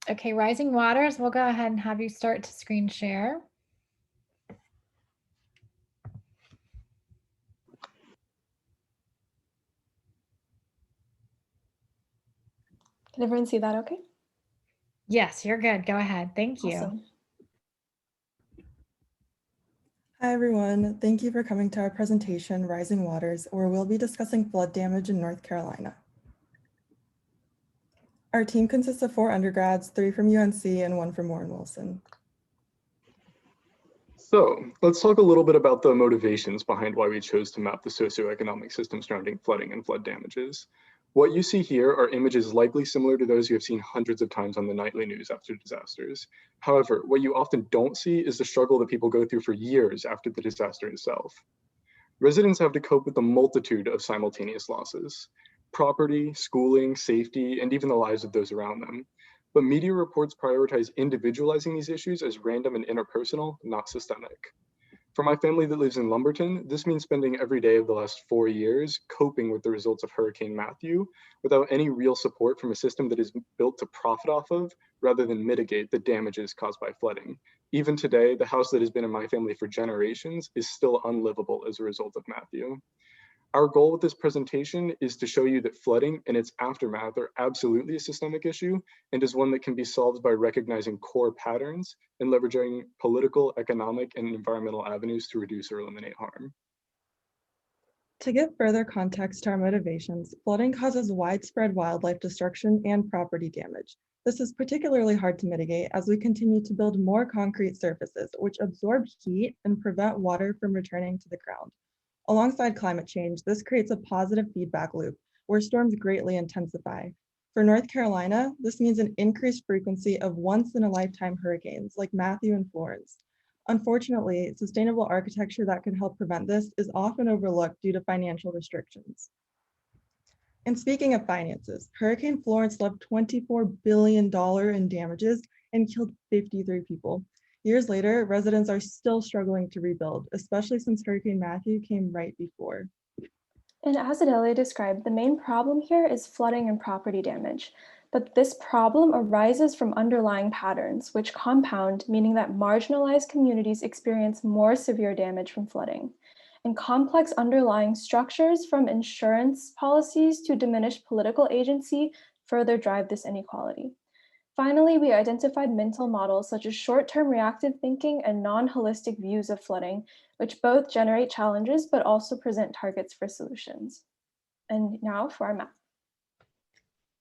Okay, Rising Waters, we'll go ahead and have you start to screen share. Can everyone see that okay? Yes, you're good. Go ahead. Thank you. Awesome. Hi, everyone. Thank you for coming to our presentation, Rising Waters, where we'll be discussing flood damage in North Carolina. Our team consists of 4 undergrads, 3 from UNC and 1 from Warren Wilson. So let's talk a little bit about the motivations behind why we chose to map the socioeconomic system surrounding flooding and flood damages. What you see here are images likely similar to those you have seen hundreds of times on the nightly news after disasters. However, what you often don't see is the struggle that people go through for years after the disaster itself. Residents have to cope with a multitude of simultaneous losses: property, schooling, safety, and even the lives of those around them. but media reports prioritize individualizing these issues as random and interpersonal, not systemic. For my family that lives in Lumberton, this means spending every day of the last 4 years coping with the results of Hurricane Matthew without any real support from a system that is built to profit off of rather than mitigate the damages caused by flooding. Even today, the house that has been in my family for generations is still unlivable as a result of Matthew. Our goal with this presentation is to show you that flooding and its aftermath are absolutely a systemic issue and is one that can be solved by recognizing core patterns and leveraging political, economic, and environmental avenues to reduce or eliminate harm. To give further context to our motivations, flooding causes widespread wildlife destruction and property damage. This is particularly hard to mitigate as we continue to build more concrete surfaces, which absorb heat and prevent water from returning to the ground. Alongside climate change, this creates a positive feedback loop where storms greatly intensify. For North Carolina, this means an increased frequency of once-in-a-lifetime hurricanes like Matthew and Florence. Unfortunately, sustainable architecture that could help prevent this is often overlooked due to financial restrictions. And speaking of finances, Hurricane Florence left $24 billion in damages and killed 53 people. Years later, residents are still struggling to rebuild, especially since Hurricane Matthew came right before. And as Adelia described, the main problem here is flooding and property damage. But this problem arises from underlying patterns, which compound, meaning that marginalized communities experience more severe damage from flooding. And complex underlying structures, from insurance policies to diminished political agency, further drive this inequality. Finally, we identified mental models such as short-term reactive thinking and non-holistic views of flooding, which both generate challenges but also present targets for solutions. And now for our map.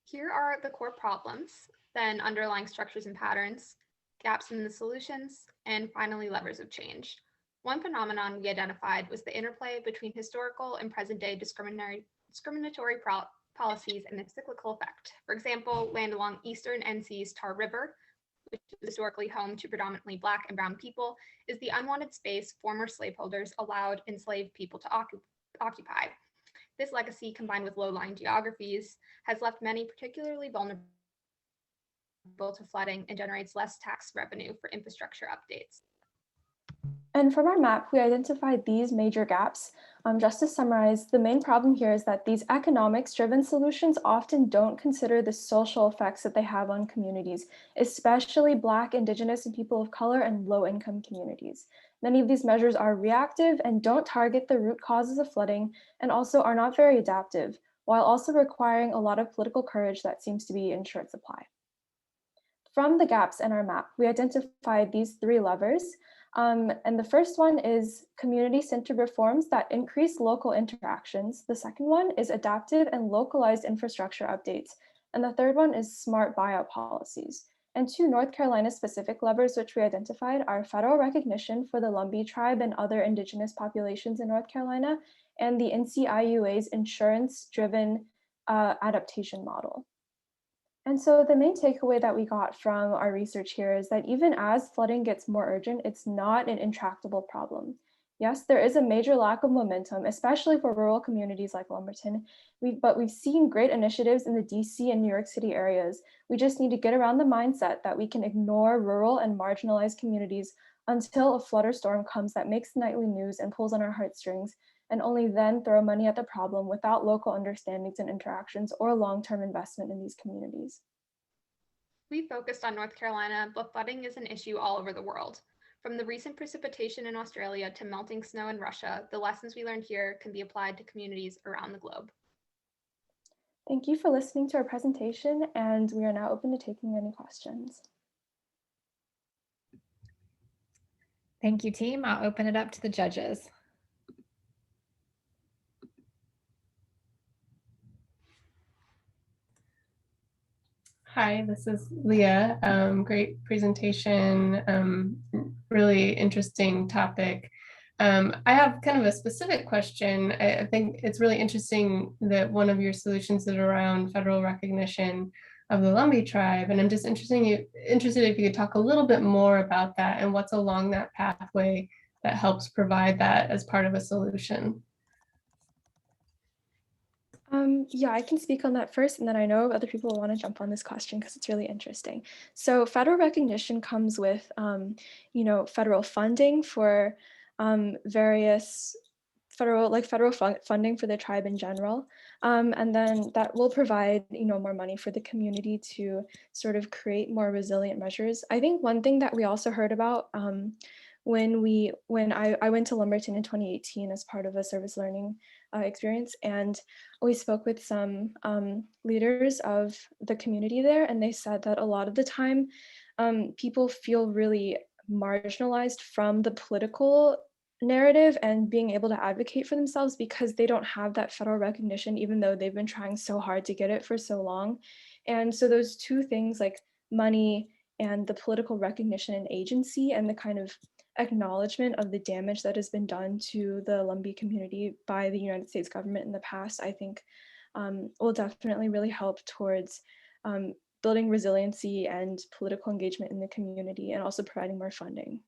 Here are the core problems, then underlying structures and patterns, gaps in the solutions, and finally levers of change. One phenomenon we identified was the interplay between historical and present-day discriminatory policies and its cyclical effect. For example, land along Eastern NC's Tar River, which is historically home to predominantly Black and Brown people, is the unwanted space former slaveholders allowed enslaved people to occupy. This legacy, combined with low-lying geographies, has left many particularly vulnerable to flooding and generates less tax revenue for infrastructure updates. And from our map, we identified these major gaps. Just to summarize, the main problem here is that these economics-driven solutions often don't consider the social effects that they have on communities, especially Black, Indigenous, and people of color and low-income communities. Many of these measures are reactive and don't target the root causes of flooding, and also are not very adaptive, while also requiring a lot of political courage that seems to be in short supply. From the gaps in our map, we identified these three levers. And the first one is community-centered reforms that increase local interactions. The second one is adaptive and localized infrastructure updates. And the third one is smart buyout policies. And two North Carolina specific levers which we identified are federal recognition for the Lumbee tribe and other Indigenous populations in North Carolina, and the NCIUA's insurance-driven adaptation model. And so the main takeaway that we got from our research here is that even as flooding gets more urgent, it's not an intractable problem. Yes, there is a major lack of momentum, especially for rural communities like Lumberton, but we've seen great initiatives in the DC and New York City areas. We just need to get around the mindset that we can ignore rural and marginalized communities until a flood or storm comes that makes the nightly news and pulls on our heartstrings, and only then throw money at the problem without local understandings and interactions or long-term investment in these communities. We focused on North Carolina, but flooding is an issue all over the world. From the recent precipitation in Australia to melting snow in Russia, the lessons we learned here can be applied to communities around the globe. Thank you for listening to our presentation, and we are now open to taking any questions. Thank you, team. I'll open it up to the judges. Hi, this is Leah. Great presentation, really interesting topic. I have kind of a specific question. I think it's really interesting that one of your solutions is around federal recognition of the Lumbee tribe. And I'm just interested if you could talk a little bit more about that and what's along that pathway that helps provide that as part of a solution. Yeah, I can speak on that first, and then I know other people will want to jump on this question because it's really interesting. So federal recognition comes with, federal funding for various federal funding for the tribe in general, and then that will provide, more money for the community to sort of create more resilient measures. I think one thing that we also heard about when I went to Lumberton in 2018 as part of a service learning experience, and we spoke with some leaders of the community there, and they said that a lot of the time people feel really marginalized from the political narrative and being able to advocate for themselves because they don't have that federal recognition, even though they've been trying so hard to get it for so long. And so those two things, like money and the political recognition and agency and the kind of acknowledgement of the damage that has been done to the Lumbee community by the United States government in the past, I think will definitely really help towards building resiliency and political engagement in the community, and also providing more funding.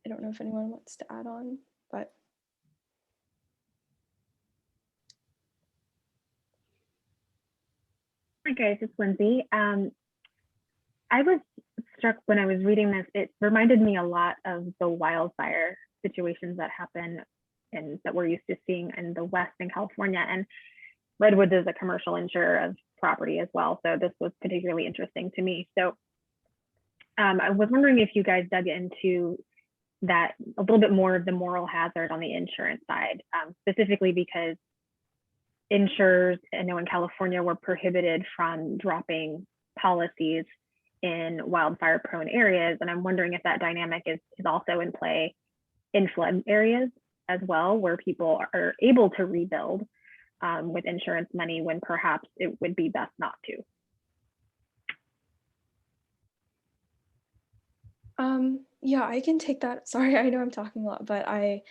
I don't know if anyone wants to add on, but. Hi guys, it's Lindsay. I was struck when I was reading this, it reminded me a lot of the wildfire situations that happen and that we're used to seeing in the West in California. And Redwoods is a commercial insurer of property as well. So this was particularly interesting to me. So I was wondering if you guys dug into that a little bit more of the moral hazard on the insurance side, specifically because insurers, I know in California, were prohibited from dropping policies in wildfire prone areas. And I'm wondering if that dynamic is also in play in flood areas as well, where people are able to rebuild with insurance money when perhaps it would be best not to. Yeah, I can take that. Sorry, I know I'm talking a lot, but I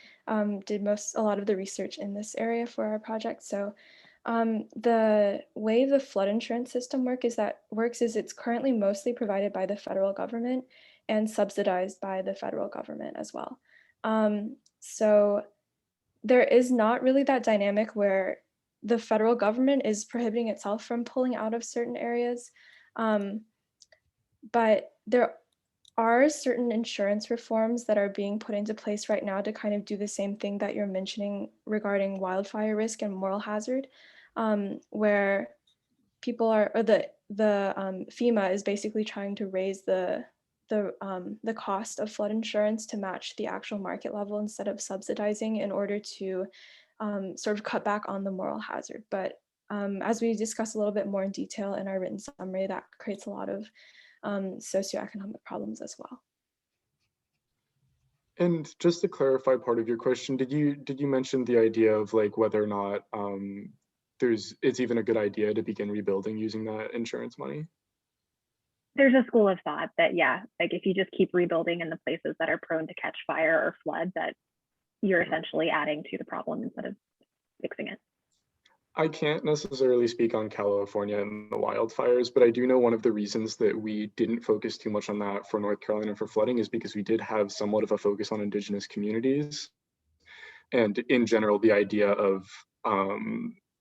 did a lot of the research in this area for our project. So the way the flood insurance system works is it's currently mostly provided by the federal government and subsidized by the federal government as well. So there is not really that dynamic where the federal government is prohibiting itself from pulling out of certain areas. But there are certain insurance reforms that are being put into place right now to kind of do the same thing that you're mentioning regarding wildfire risk and moral hazard, where people are, or the FEMA is basically trying to raise the cost of flood insurance to match the actual market level instead of subsidizing, in order to sort of cut back on the moral hazard. But as we discuss a little bit more in detail in our written summary, that creates a lot of socioeconomic problems as well. And just to clarify part of your question, did you mention the idea of like whether or not it's even a good idea to begin rebuilding using that insurance money? There's a school of thought that, yeah, like if you just keep rebuilding in the places that are prone to catch fire or flood, that you're essentially adding to the problem instead of fixing it. I can't necessarily speak on California and the wildfires, but I do know one of the reasons that we didn't focus too much on that for North Carolina for flooding is because we did have somewhat of a focus on Indigenous communities. And in general, the idea of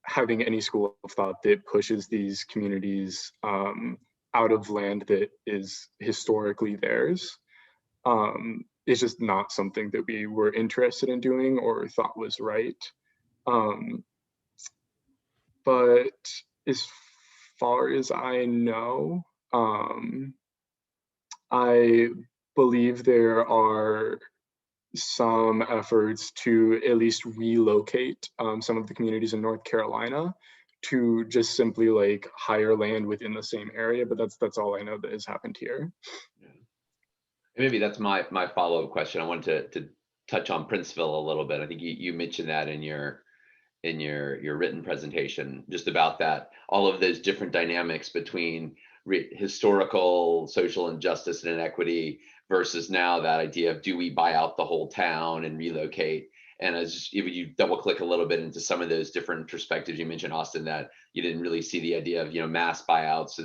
having any school of thought that pushes these communities out of land that is historically theirs is just not something that we were interested in doing or thought was right. But as far as I know, I believe there are some efforts to at least relocate some of the communities in North Carolina to just simply like hire land within the same area, but that's all I know that has happened here. Yeah. And maybe that's my follow-up question. I wanted to touch on Princeville a little bit. I think you mentioned that in your written presentation, just about that, all of those different dynamics between historical social injustice and inequity versus now that idea of, do we buy out the whole town and relocate? And as if you double click a little bit into some of those different perspectives, you mentioned, Austin, that you didn't really see the idea of mass buyouts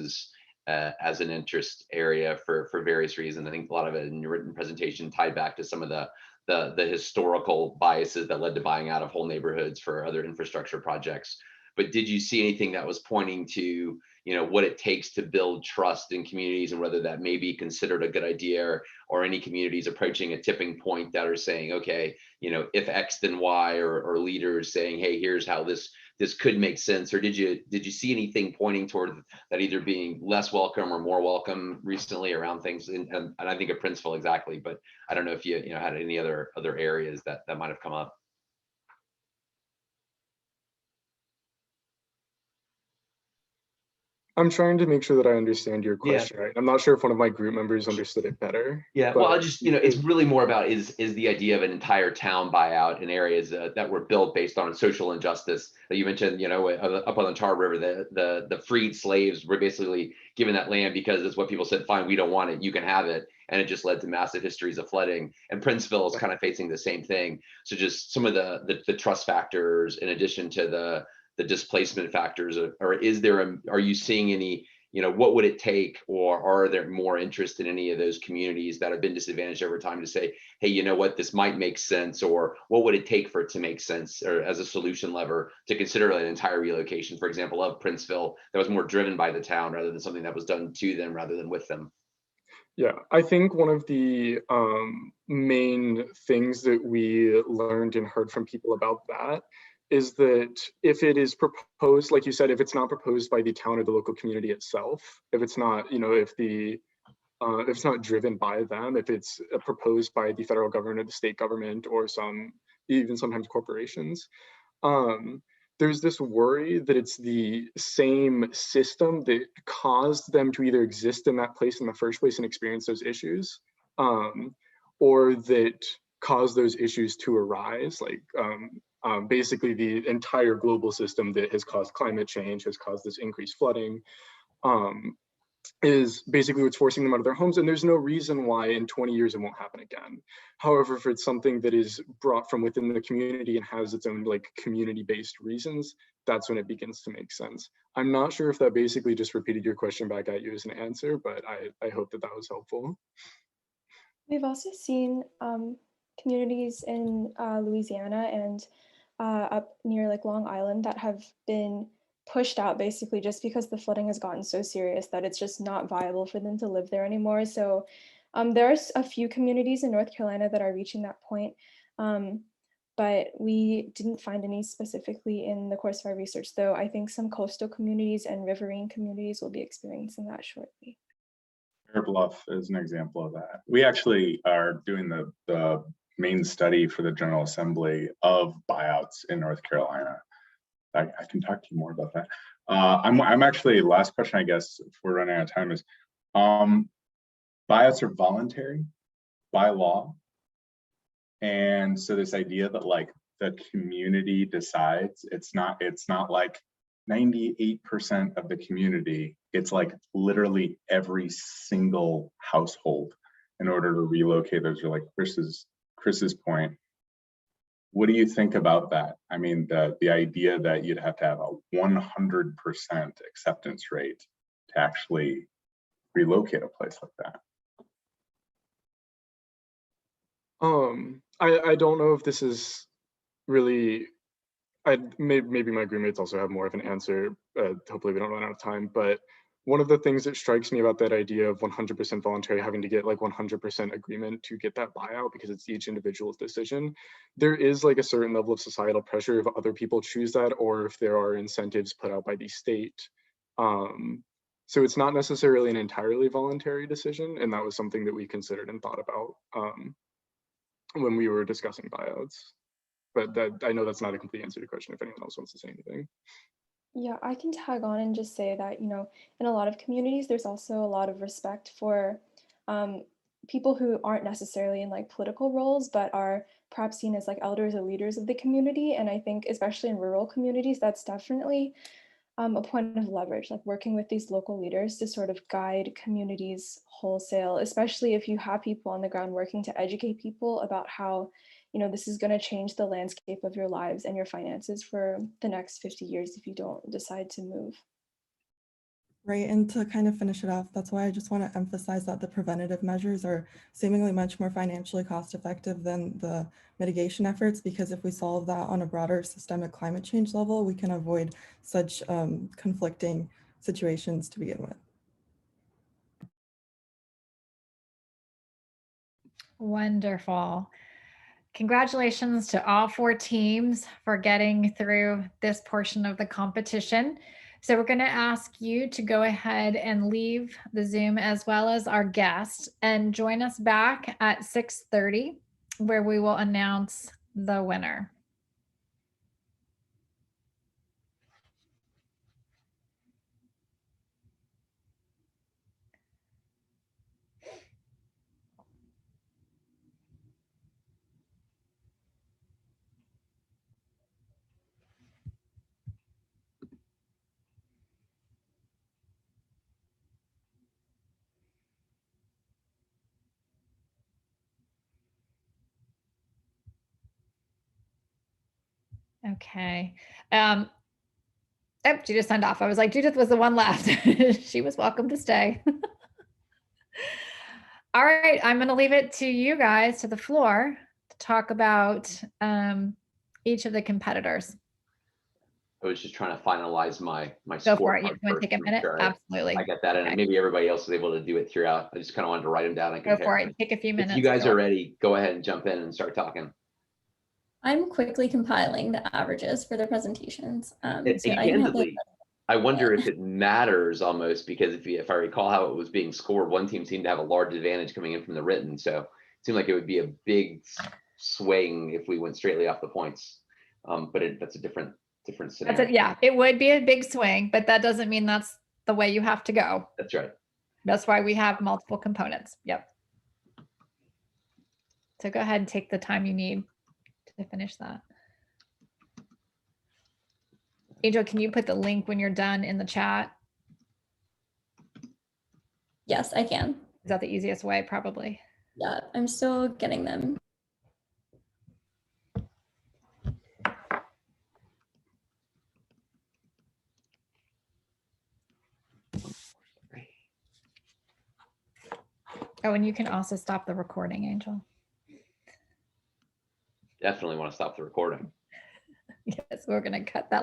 as an interest area for various reasons. I think a lot of it in your written presentation tied back to some of the the historical biases that led to buying out of whole neighborhoods for other infrastructure projects. But did you see anything that was pointing to, what it takes to build trust in communities, and whether that may be considered a good idea, or any communities approaching a tipping point that are saying, okay, if X then Y, or leaders saying, hey, here's how this could make sense? Or did you see anything pointing toward that either being less welcome or more welcome recently around things? And I think of Princeville exactly, but I don't know if you had any other areas that might have come up. I'm trying to make sure that I understand your question, right? I'm not sure if one of my group members understood it better. Yeah, well, I just, it's really more about is the idea of an entire town buyout in areas that were built based on social injustice. You mentioned, up on the Tar River, the freed slaves were basically given that land because it's what people said, fine, we don't want it, you can have it. And it just led to massive histories of flooding. And Princeville is kind of facing the same thing. So just some of the trust factors, in addition to the displacement factors, or are you seeing any, what would it take, or are there more interest in any of those communities that have been disadvantaged over time to say, hey, you know what, this might make sense, or what would it take for it to make sense, or as a solution lever to consider an entire relocation, for example, of Princeville that was more driven by the town rather than something that was done to them rather than with them? Yeah, I think one of the main things that we learned and heard from people about that is that if it is proposed, like you said, if it's not proposed by the town or the local community itself, if it's not, if it's not driven by them, if it's proposed by the federal government or the state government, or even sometimes corporations, there's this worry that it's the same system that caused them to either exist in that place in the first place and experience those issues, or that caused those issues to arise, like basically the entire global system that has caused climate change, has caused this increased flooding, is basically what's forcing them out of their homes. And there's no reason why in 20 years it won't happen again. However, if it's something that is brought from within the community and has its own like community-based reasons, that's when it begins to make sense. I'm not sure if that basically just repeated your question back at you as an answer, but I hope that was helpful. We've also seen communities in Louisiana and up near like Long Island that have been pushed out basically just because the flooding has gotten so serious that it's just not viable for them to live there anymore. So there's a few communities in North Carolina that are reaching that point, but we didn't find any specifically in the course of our research, though I think some coastal communities and riverine communities will be experiencing that shortly. Bear Bluff is an example of that. We actually are doing the main study for the General Assembly of buyouts in North Carolina. I can talk to you more about that. I'm actually, last question, I guess, if we're running out of time, is buyouts are voluntary by law. And so this idea that like the community decides, it's not like 98% of the community, it's like literally every single household in order to relocate those, are like Chris's point. What do you think about that? I mean, the idea that you'd have to have a 100% acceptance rate to actually relocate a place like that. I don't know if this is really, maybe my groupmates also have more of an answer. Hopefully we don't run out of time, but one of the things that strikes me about that idea of 100% voluntary, having to get like 100% agreement to get that buyout because it's each individual's decision, there is like a certain level of societal pressure if other people choose that, or if there are incentives put out by the state. So it's not necessarily an entirely voluntary decision, and that was something that we considered and thought about when we were discussing buyouts. But I know that's not a complete answer to the question if anyone else wants to say anything. Yeah, I can tag on and just say that, in a lot of communities, there's also a lot of respect for people who aren't necessarily in like political roles, but are perhaps seen as like elders or leaders of the community. And I think especially in rural communities, that's definitely a point of leverage, like working with these local leaders to sort of guide communities wholesale, especially if you have people on the ground working to educate people about how this is going to change the landscape of your lives and your finances for the next 50 years if you don't decide to move. Right, and to kind of finish it off, that's why I just want to emphasize that the preventative measures are seemingly much more financially cost effective than the mitigation efforts, because if we solve that on a broader systemic climate change level, we can avoid such conflicting situations to begin with. Wonderful. Congratulations to all 4 teams for getting through this portion of the competition. So we're going to ask you to go ahead and leave the Zoom as well as our guest and join us back at 6:30, where we will announce the winner. Okay. Oh, she just signed off. I was like, Judith was the one left. She was welcome to stay. All right, I'm going to leave it to you guys, to the floor, to talk about each of the competitors. I was just trying to finalize my Go for it. You scorecard want to first take a to make minute? sure Absolutely. I got that in, and maybe everybody else was able to do it throughout. I just kind of wanted to write them down and Go compare for them. it. Take a few minutes. If you guys are ready, go ahead and jump in and start talking. I'm quickly compiling the averages for the presentations. Candidly, I wonder if it matters almost, because if I recall how it was being scored, one team seemed to have a large advantage coming in from the written. So it seemed like it would be a big swing if we went straightly off the points. But that's a different scenario. Yeah, it would be a big swing, but that doesn't mean that's the way you have to go. That's right. That's why we have multiple components. Yep. So go ahead and take the time you need to finish that. Angel, can you put the link when you're done in the chat? Yes, I can. Is that the easiest way? Probably. Yeah, I'm still getting them. Oh, and you can also stop the recording, Angel. Definitely want to stop the recording. Yes, we're going to cut that